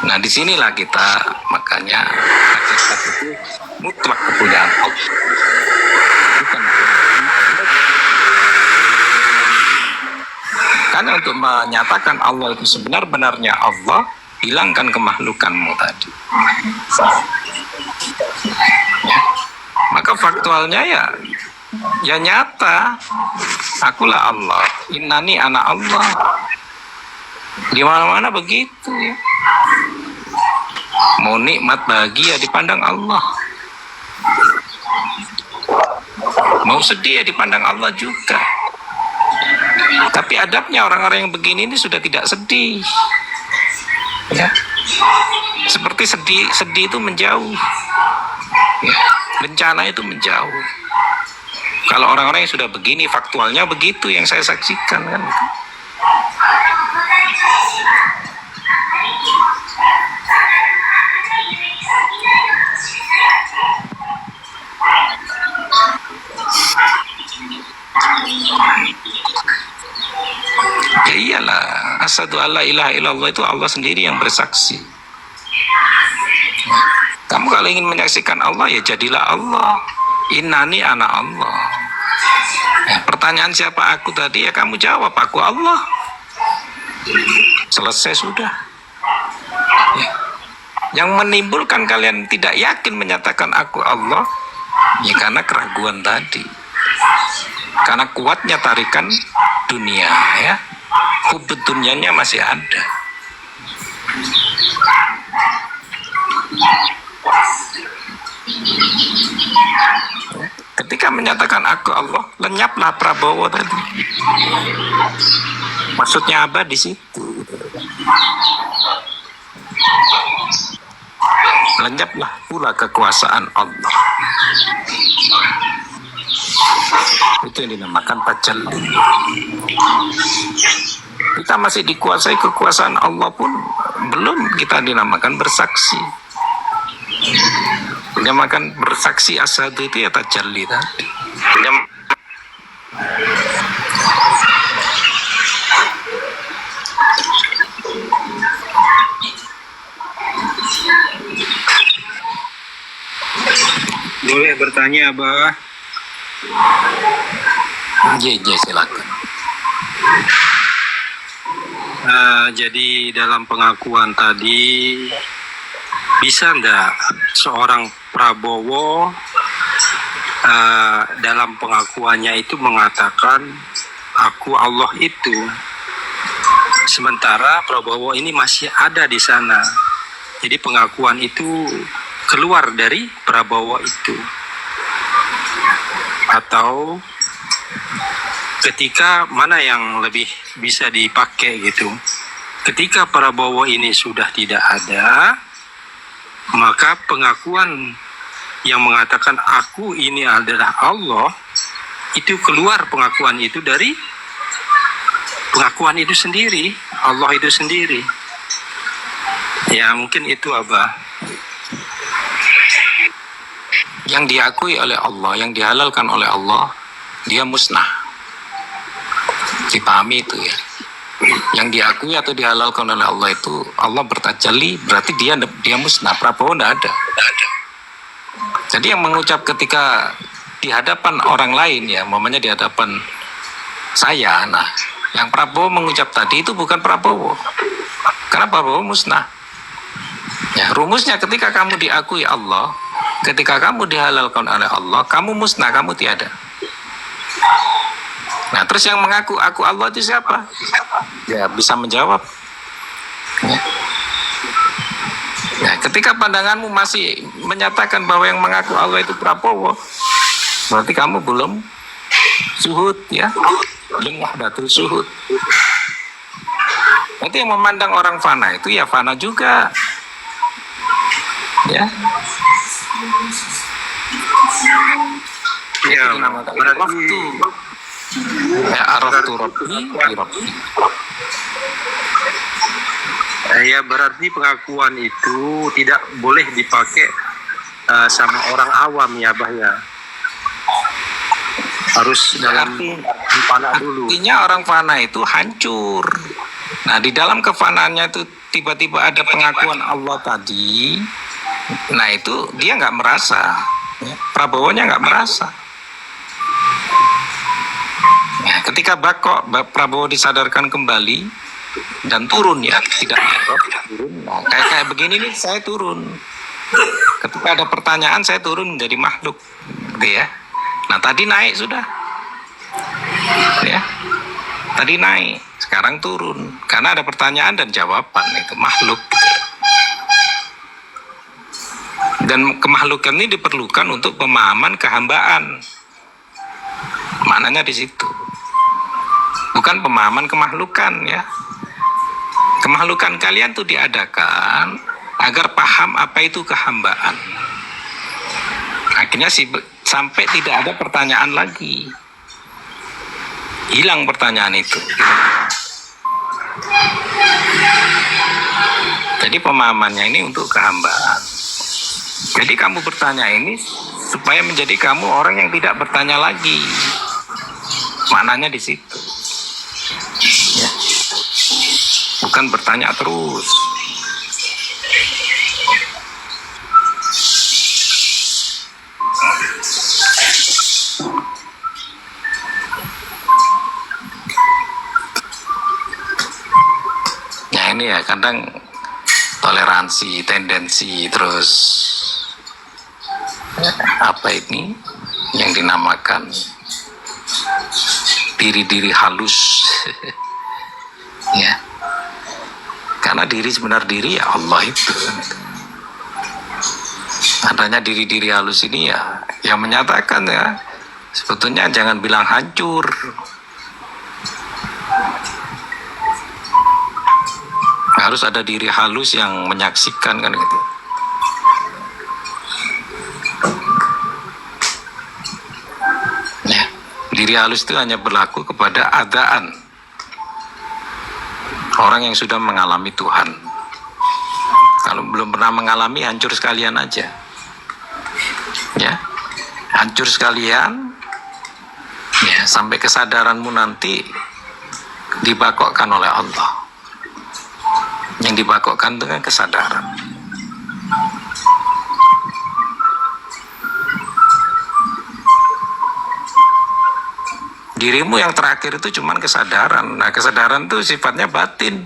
Nah disinilah kita makanya hakikat itu mutlak kepunyaan Allah. Bukan. Karena untuk menyatakan Allah itu sebenar-benarnya Allah, hilangkan kemahlukanmu tadi. Ya. Maka faktualnya ya nyata, akulah Allah, innani ana Allah. Di mana-mana begitu ya. Mau nikmat bahagia dipandang Allah, mau sedih ya dipandang Allah juga. Tapi adabnya orang-orang yang begini ini sudah tidak sedih ya. Seperti sedih itu menjauh ya. Bencana itu menjauh. Kalau orang-orang yang sudah begini, faktualnya begitu yang saya saksikan kan. Ya iyalah, asyhadu alla ilaha illallah itu Allah sendiri yang bersaksi. Kamu kalau ingin menyaksikan Allah ya jadilah Allah. Innani ana Allah. Pertanyaan siapa aku tadi ya kamu jawab, aku Allah. Selesai sudah ya. Yang menimbulkan kalian tidak yakin menyatakan aku Allah ya karena keraguan tadi, karena kuatnya tarikan dunia ya. Hubud dunianya masih ada. Ketika menyatakan aku Allah, lenyaplah Prabowo tadi. Maksudnya apa di situ? Lenyaplah pula kekuasaan Allah. Itu yang dinamakan tajalli. Kita masih dikuasai kekuasaan Allah pun belum kita dinamakan bersaksi. Dinamakan bersaksi asyhadu itu ya tajalli tadi. Boleh bertanya, Abah? Ya, silakan. Jadi dalam pengakuan tadi, bisa enggak seorang Prabowo dalam pengakuannya itu mengatakan aku Allah itu, sementara Prabowo ini masih ada di sana. Jadi pengakuan itu keluar dari Prabowo itu. Atau ketika mana yang lebih bisa dipakai gitu. Ketika Prabowo ini sudah tidak ada, maka pengakuan yang mengatakan aku ini adalah Allah, itu keluar pengakuan itu dari pengakuan itu sendiri, Allah itu sendiri. Ya mungkin itu Abah. Yang diakui oleh Allah, yang dihalalkan oleh Allah, dia musnah. Dipahami itu ya. Yang diakui atau dihalalkan oleh Allah itu Allah bertajalli, berarti dia musnah. Prabowo tidak ada. Jadi yang mengucap ketika di hadapan orang lain ya, umpamanya di hadapan saya, nah yang Prabowo mengucap tadi itu bukan Prabowo, karena Prabowo musnah. Ya, rumusnya ketika kamu diakui Allah, ketika kamu dihalalkan oleh Allah, kamu musnah, kamu tiada. Nah, terus yang mengaku aku Allah itu siapa? Ya, bisa menjawab. Ya. Nah, ketika pandanganmu masih menyatakan bahwa yang mengaku Allah itu Prabowo, berarti kamu belum suhud ya, belum wahdatul suhud. Nanti yang memandang orang fana itu ya fana juga. Ya. Ya, Waktu ya araftu rabbi bi rabbi. Ya berarti pengakuan itu tidak boleh dipakai sama orang awam ya Bah ya. Harus dalam fana dulu. Artinya orang fana itu hancur. Nah, di dalam kefanaannya itu tiba-tiba ada pengakuan Allah tadi. Nah, itu dia nggak merasa. Prabowo-nya nggak merasa. Nah, ketika Prabowo disadarkan kembali, dan turun ya, tidak turun. Nah, kayak begini nih saya turun. Ketika ada pertanyaan saya turun menjadi makhluk, gitu ya. Nah tadi naik sudah, ya. Tadi naik, sekarang turun karena ada pertanyaan dan jawaban, itu makhluk. Dan kemakhlukan ini diperlukan untuk pemahaman kehambaan. Maknanya di situ. Bukan pemahaman kemakhlukan ya. Kemakhlukan kalian tuh diadakan agar paham apa itu kehambaan. Akhirnya sampai tidak ada pertanyaan lagi. Hilang pertanyaan itu. Jadi pemahamannya ini untuk kehambaan. Jadi kamu bertanya ini supaya menjadi kamu orang yang tidak bertanya lagi. Maknanya di situ. Ya. Bukan bertanya terus. Ya ini ya kadang toleransi, tendensi, terus apa ini yang dinamakan diri-diri halus. Ya. Karena diri sebenar diri ya Allah itu. Adanya diri-diri halus ini ya yang menyatakan ya sebetulnya jangan bilang hancur. Harus ada diri halus yang menyaksikan kan gitu. Ya, diri halus itu hanya berlaku kepada adaan orang yang sudah mengalami Tuhan. Kalau belum pernah mengalami, hancur sekalian aja. Ya, hancur sekalian. Ya, sampai kesadaranmu nanti dibakokkan oleh Allah. Yang dibakokkan dengan kesadaran. Dirimu yang terakhir itu cuman kesadaran. Nah, kesadaran itu sifatnya batin.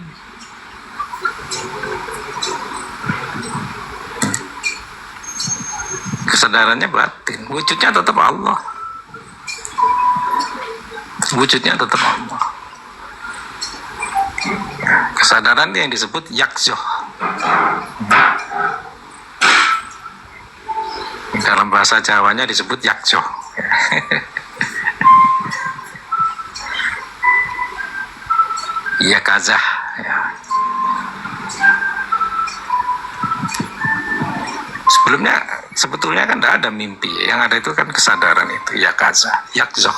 Kesadarannya batin. Wujudnya tetap Allah. Wujudnya tetap Allah. Kesadaran yang disebut yakzoh. Dalam bahasa Jawanya disebut yakzoh. Iya kazah ya. Sebetulnya kan tidak ada mimpi, yang ada itu kan kesadaran itu ya kazah, yakzoh.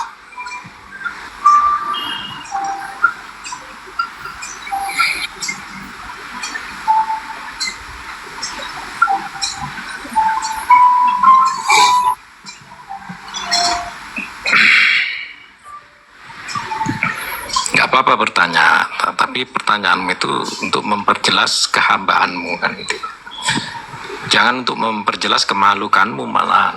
Apa bertanya, tapi pertanyaanmu itu untuk memperjelas kehambaanmu kan gitu. Jangan untuk memperjelas kemalukanmu malah.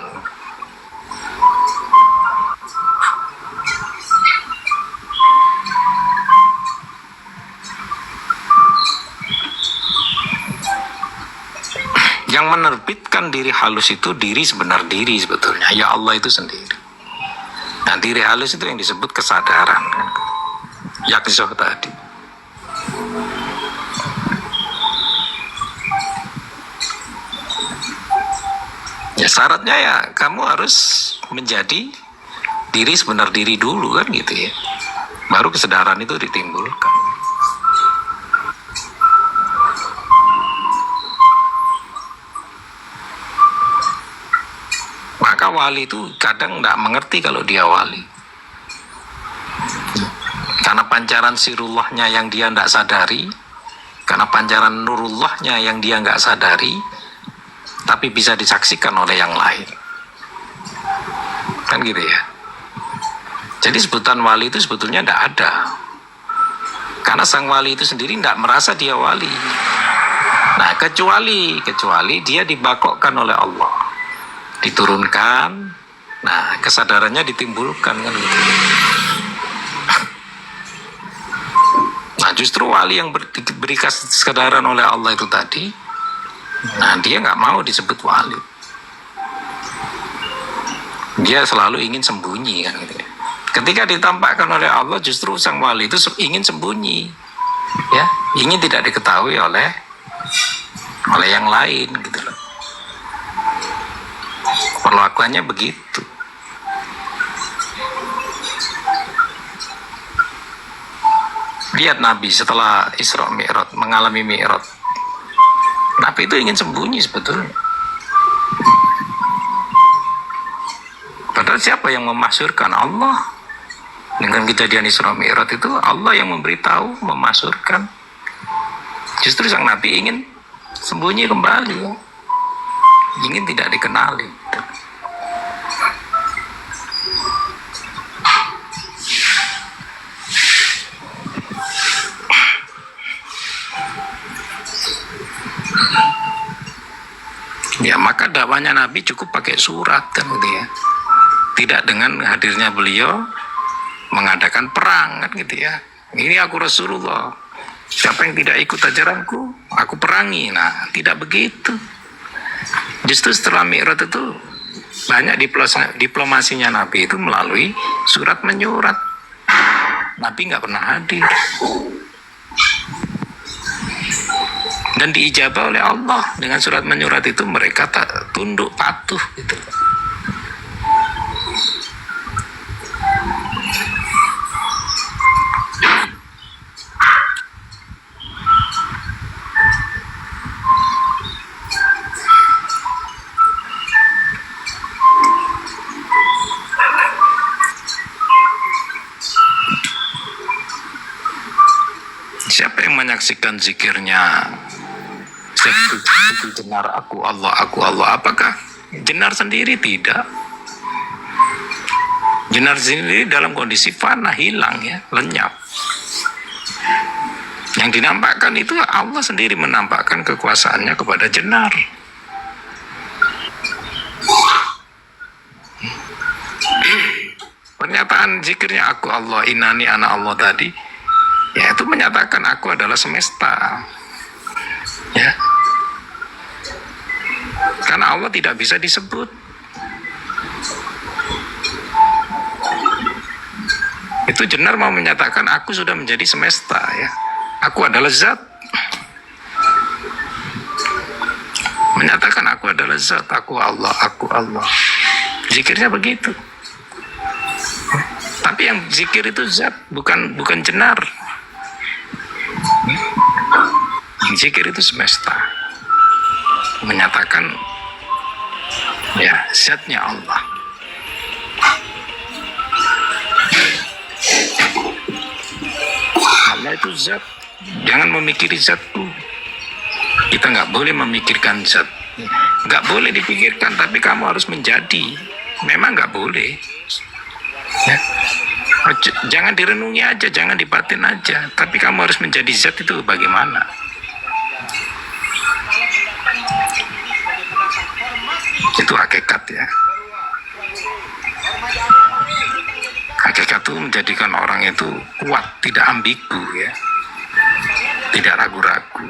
Yang menerbitkan diri halus itu diri sebenar diri sebetulnya, ya Allah itu sendiri. Nah diri halus itu yang disebut kesadaran kan. Yakzoh tadi. Ya syaratnya ya kamu harus menjadi diri sebenar diri dulu kan gitu ya. Baru kesadaran itu ditimbulkan. Maka wali itu kadang tidak mengerti kalau dia wali. Karena pancaran sirullahnya yang dia tidak sadari, karena pancaran nurullahnya yang dia nggak sadari, tapi bisa disaksikan oleh yang lain. Kan gitu ya. Jadi sebutan wali itu sebetulnya tidak ada. Karena sang wali itu sendiri tidak merasa dia wali. Nah kecuali dia dibakokkan oleh Allah. Diturunkan, nah kesadarannya ditimbulkan kan gitu. Nah Justru wali yang diberi kesadaran oleh Allah itu tadi, nah dia nggak mau disebut wali. Dia selalu ingin sembunyi kan gitu ya. Ketika ditampakkan oleh Allah, justru sang wali itu ingin sembunyi, ya, ingin tidak diketahui oleh yang lain gitu loh. Perlakuannya begitu. Lihat Nabi setelah Isra Mi'raj, mengalami Mi'raj, Nabi itu ingin sembunyi sebetulnya. Padahal siapa yang memasyurkan? Allah. Dengan kejadian Isra Mi'raj itu Allah yang memberitahu, memasyurkan. Justru sang Nabi ingin sembunyi kembali, ya. Ingin tidak dikenali. Ya, maka dakwahnya Nabi cukup pakai surat kan gitu ya. Tidak dengan hadirnya beliau mengadakan perang kan gitu ya. Ini aku Rasulullah. Siapa yang tidak ikut ajaranku, aku perangi. Nah, tidak begitu. Justru setelah Mi'raj itu banyak diplomasinya Nabi itu melalui surat menyurat. Nabi nggak pernah hadir. Dan diijabah oleh Allah dengan surat menyurat itu, mereka tak tunduk patuh gitu. Siapa yang menyaksikan zikirnya seperti Jenar aku Allah, apakah Jenar sendiri? Tidak. Jenar sendiri dalam kondisi fana, hilang ya, lenyap. Yang dinampakkan itu Allah sendiri menampakkan kekuasaannya kepada Jenar. Pernyataan zikirnya aku Allah, inani anak Allah tadi, ya itu menyatakan aku adalah semesta. Ya. Karena Allah tidak bisa disebut. Itu Jenar mau menyatakan aku sudah menjadi semesta ya. Aku adalah zat. Menyatakan aku adalah zat, aku Allah, aku Allah. Zikirnya begitu. Tapi yang zikir itu zat, bukan Jenar. Yang zikir itu semesta. Menyatakan ya zatnya Allah. Allah itu zat. Jangan memikiri zatku. Kita nggak boleh memikirkan zat. Nggak boleh dipikirkan, tapi kamu harus menjadi. Memang nggak boleh. Ya. Jangan direnungi aja, jangan dibatin aja. Tapi kamu harus menjadi zat itu bagaimana? Itu hakikat ya. Hakikat itu menjadikan orang itu kuat, tidak ambigu ya, tidak ragu-ragu.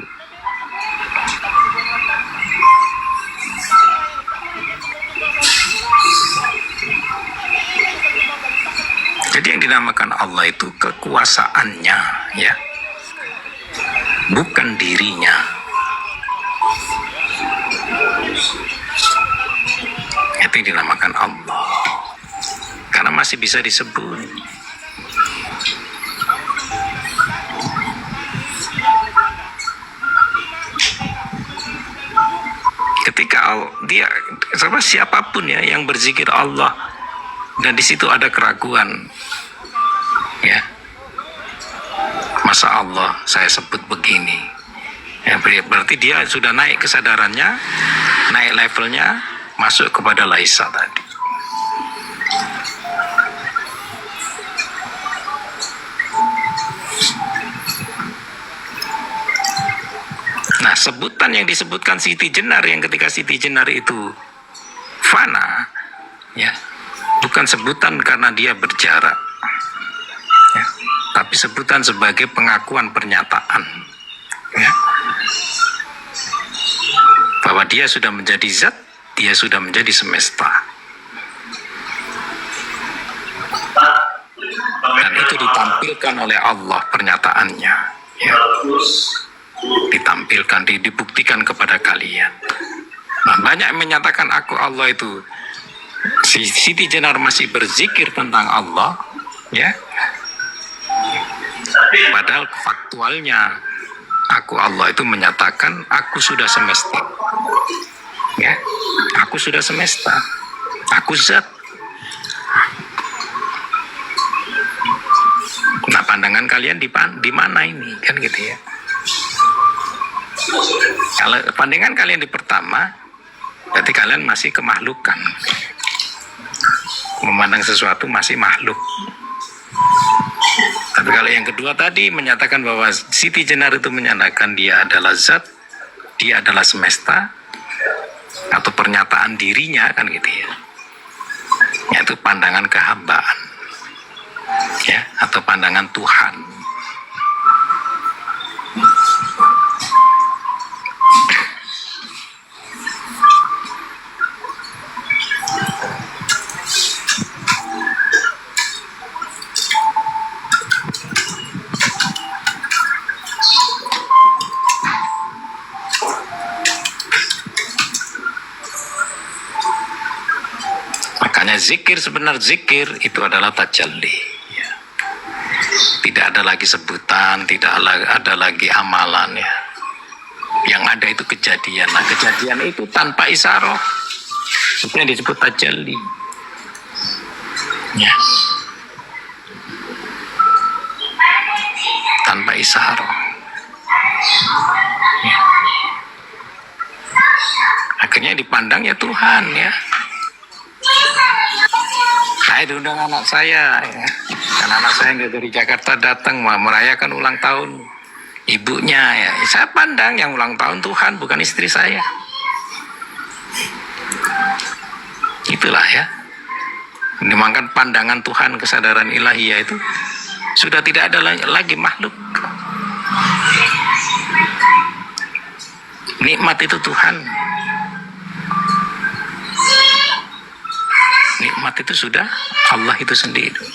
Jadi yang dinamakan Allah itu kekuasaannya ya, bukan dirinya. Itu yang dinamakan Allah, karena masih bisa disebut. Ketika dia siapapun ya yang berzikir Allah dan di situ ada keraguan, ya, masa Allah saya sebut begini, ya, berarti dia sudah naik kesadarannya, naik levelnya, masuk kepada laisa tadi. Nah, sebutan yang disebutkan Siti Jenar, yang ketika Siti Jenar itu fana, ya, bukan sebutan karena dia berjarak, ya, tapi tapi sebutan sebagai pengakuan pernyataan, ya. Bahwa dia sudah menjadi zat, dia sudah menjadi semesta. Dan itu ditampilkan oleh Allah pernyataannya, ya. Ditampilkan, dibuktikan kepada kalian. Nah, banyak yang menyatakan aku Allah itu. Siti Jenar masih berzikir tentang Allah, ya. Padahal faktualnya aku Allah itu menyatakan aku sudah semesta, ya. Aku sudah semesta, aku zat. Nah, pandangan kalian di mana ini, kan gitu ya. Kalau pandangan kalian di pertama, berarti kalian masih kemahlukan, memandang sesuatu masih makhluk. Tapi kalau yang kedua tadi menyatakan bahwa Siti Jenar itu menyatakan dia adalah zat, dia adalah semesta, atau pernyataan dirinya, kan gitu ya. Yaitu pandangan kehambaan, ya, atau pandangan Tuhan. Makanya zikir, sebenar zikir itu adalah tajalli, ya. Tidak ada lagi sebutan, tidak ada lagi amalan, ya. Yang ada itu kejadian. Nah, kejadian itu tanpa isaroh, itu yang disebut tajalli, ya. Tanpa isaroh, ya. Akhirnya dipandang ya Tuhan, ya. Saya diundang anak saya, ya. Karena anak saya nggak dari Jakarta datang merayakan ulang tahun ibunya, ya. Saya pandang yang ulang tahun Tuhan, bukan istri saya. Itulah, ya. Memangkan pandangan Tuhan, kesadaran ilahiyah itu sudah tidak ada lagi makhluk. Nikmat itu Tuhan. Nikmat itu sudah Allah itu sendiri.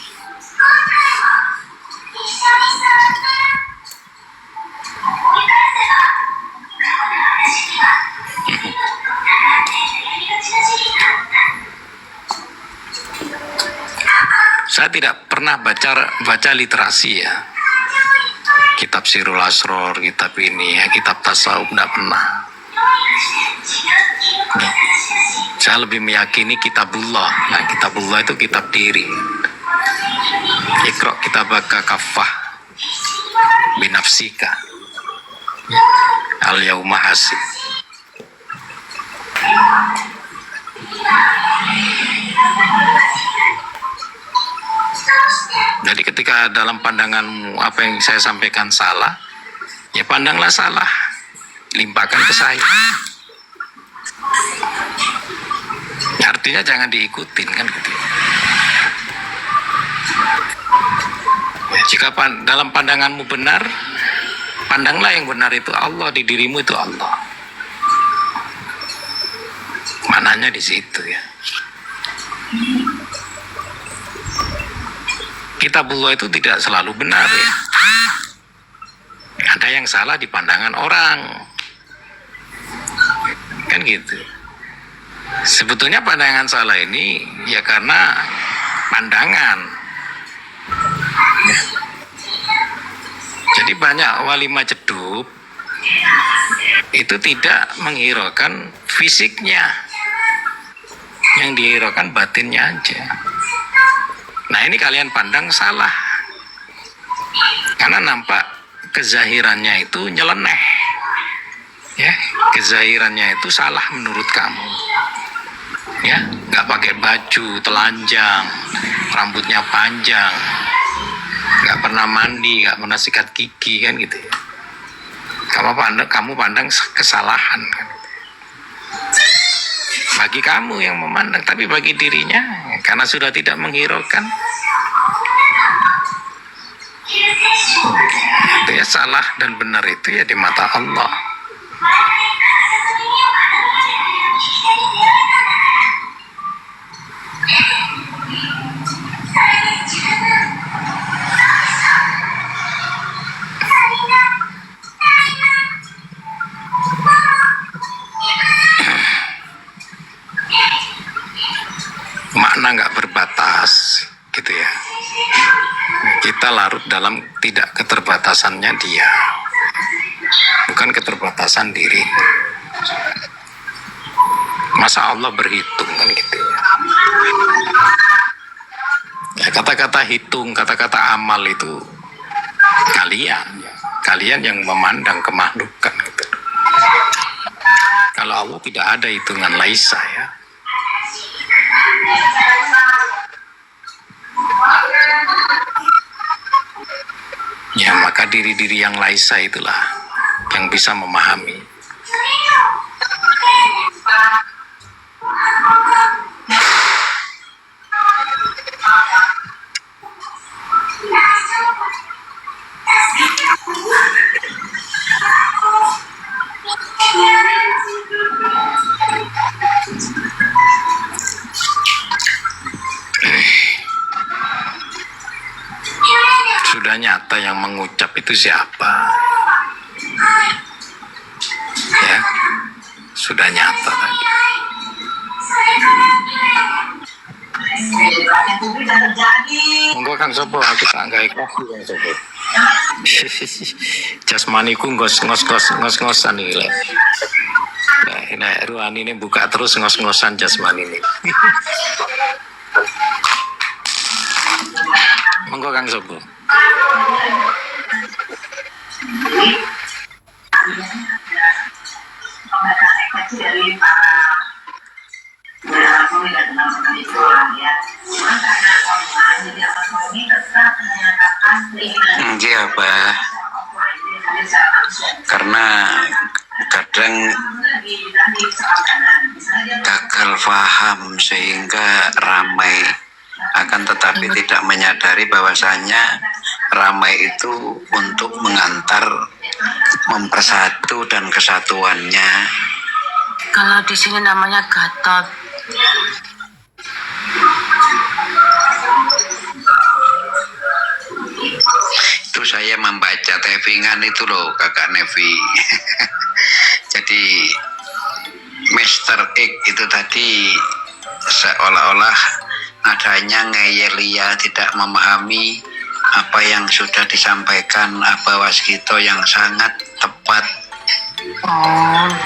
Saya tidak pernah baca literasi, ya. Kitab Sirul Asror, kitab ini, ya, kitab tasawuf, tidak pernah. Saya lebih meyakini kitabullah. Nah, kitabullah itu kitab diri. Iqra kitabaka kaffah binafsika al yauma hasib. Jadi ketika dalam pandanganmu apa yang saya sampaikan salah, ya pandanglah salah, limpahkan ke saya. Artinya jangan diikutin, kan gitu. Ya, jika dalam pandanganmu benar, pandanglah yang benar itu Allah, di dirimu itu Allah. Mananya di situ, ya. Kitabullah itu tidak selalu benar, ya. Ada yang salah di pandangan orang, kan gitu. Sebetulnya pandangan salah ini ya karena pandangan, ya. Jadi banyak wali majedup itu tidak menghiraukan fisiknya, yang dihiraukan batinnya aja. Nah, ini kalian pandang salah, karena nampak kezahirannya itu nyeleneh, ya. Kezahirannya itu salah menurut kamu, ya. Nggak pakai baju, telanjang, rambutnya panjang, nggak pernah mandi, nggak pernah sikat gigi, kan gitu, ya. Kamu pandang kesalahan, kan. Bagi kamu yang memandang, tapi bagi dirinya karena sudah tidak menghiraukan, Itu ya, salah dan benar itu ya di mata Allah. Makna nggak berbatas gitu ya. Kita larut dalam tidak keterbatasannya dia, bukan keterbatasan diri. Masa Allah berhitung kan gitu ya. Ya, kata-kata hitung, kata-kata amal itu kalian yang memandang kemakhlukan gitu. Kalau Allah tidak ada hitungan laisa ya. Ya, maka diri-diri yang laisa itulah yang bisa memahami. Sudah nyata yang mengucap itu siapa? Ya, sudah nyata tadi. Monggo Kang Sopo, aku tak gawe kopi Kang Sopo. Jasmaniku ngos-ngosan iki lek. Nah, ruani ini buka terus ngos-ngosan jasmani ini. Monggo Kang Sopo. Iya, Pak. Karena kadang gagal paham sehingga ramai, akan tetapi tidak menyadari bahwasanya ramai itu untuk mengantar mempersatu dan kesatuannya. Kalau di sini namanya Gatot. Itu saya membaca tapingan itu loh Kakak Nevi. Jadi Mr. X itu tadi seolah-olah adanya ngeyelia, tidak memahami apa yang sudah disampaikan Abah Waskito yang sangat tepat.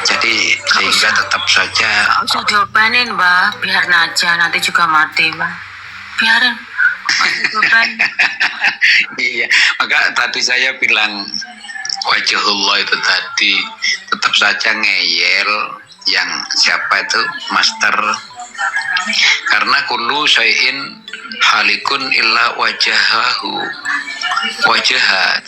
Jadi sehingga tetap saja Usah diopenin, Mbak. Biarin aja, nanti juga mati, Mbak. Biarin. iya, maka tadi saya bilang wajahullah itu tadi tetap saja ngeyel yang siapa itu master, karena kullu syai'in halikun illa wajahahu. Wajahat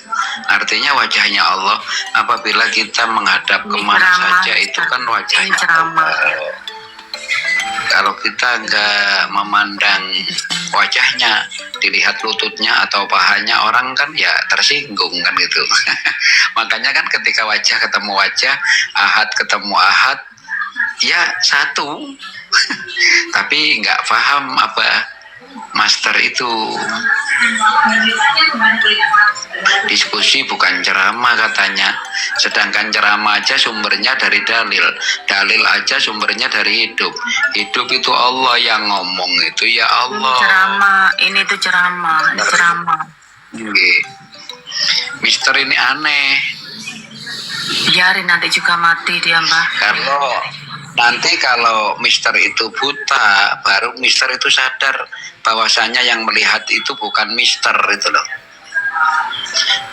artinya wajahnya Allah. Apabila kita menghadap kemana saja itu kan wajahnya Allah. Kalau kita nggak memandang wajahnya, dilihat lututnya atau pahanya, orang kan ya tersinggung kan gitu. Makanya kan ketika wajah ketemu wajah, ahad ketemu ahad, ya satu. Tapi nggak paham apa master itu. Diskusi bukan ceramah katanya, sedangkan ceramah aja sumbernya dari dalil, dalil aja sumbernya dari hidup, hidup itu Allah yang ngomong itu, ya Allah. Ceramah, ini tuh ceramah, ceramah. Mister ini aneh. Biarin nanti juga mati dia, Mbak. Kalau Mister itu buta, baru Mister itu sadar bahwasanya yang melihat itu bukan Mister itu loh.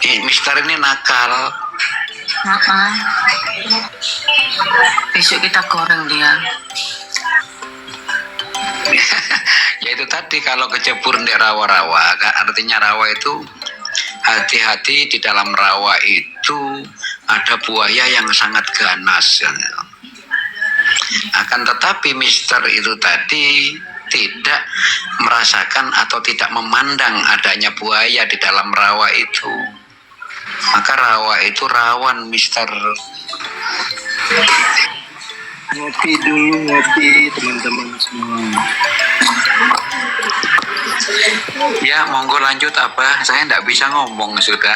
Mister ini nakal. Besok kita goreng dia. Ya itu tadi, kalau kecebur di rawa-rawa, artinya rawa itu hati-hati, di dalam rawa itu ada buaya yang sangat ganas. Akan tetapi Mister itu tadi tidak merasakan atau tidak memandang adanya buaya di dalam rawa itu. Maka rawa itu rawan, Mister. Ngopi dulu, ngopi teman-teman semua. Ya, monggo lanjut apa? Saya tidak bisa ngomong sudah.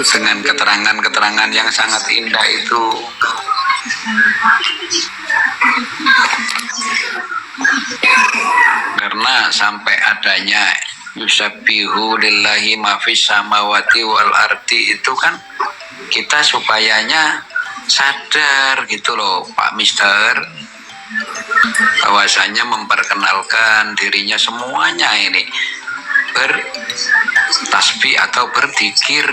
Dengan keterangan-keterangan yang sangat indah itu. Karena sampai adanya yusabbihu lillahi ma fis samawati wal ardi itu kan kita supayanya sadar gitu loh Pak Mister, bahwasanya memperkenalkan dirinya semuanya ini bertasbih atau berzikir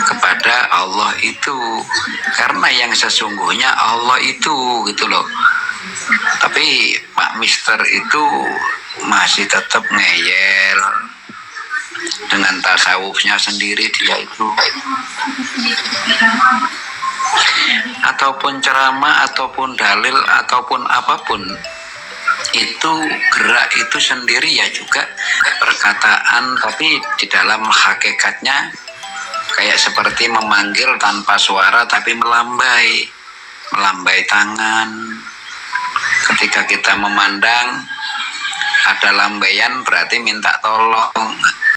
kepada Allah itu, karena yang sesungguhnya Allah itu gitu loh. Tapi Pak Mister itu masih tetap ngeyel dengan tasawufnya sendiri dia itu, ataupun ceramah ataupun dalil ataupun apapun itu gerak itu sendiri ya juga perkataan, tapi di dalam hakikatnya kayak seperti memanggil tanpa suara tapi melambai tangan. Ketika kita memandang ada lambaian berarti minta tolong.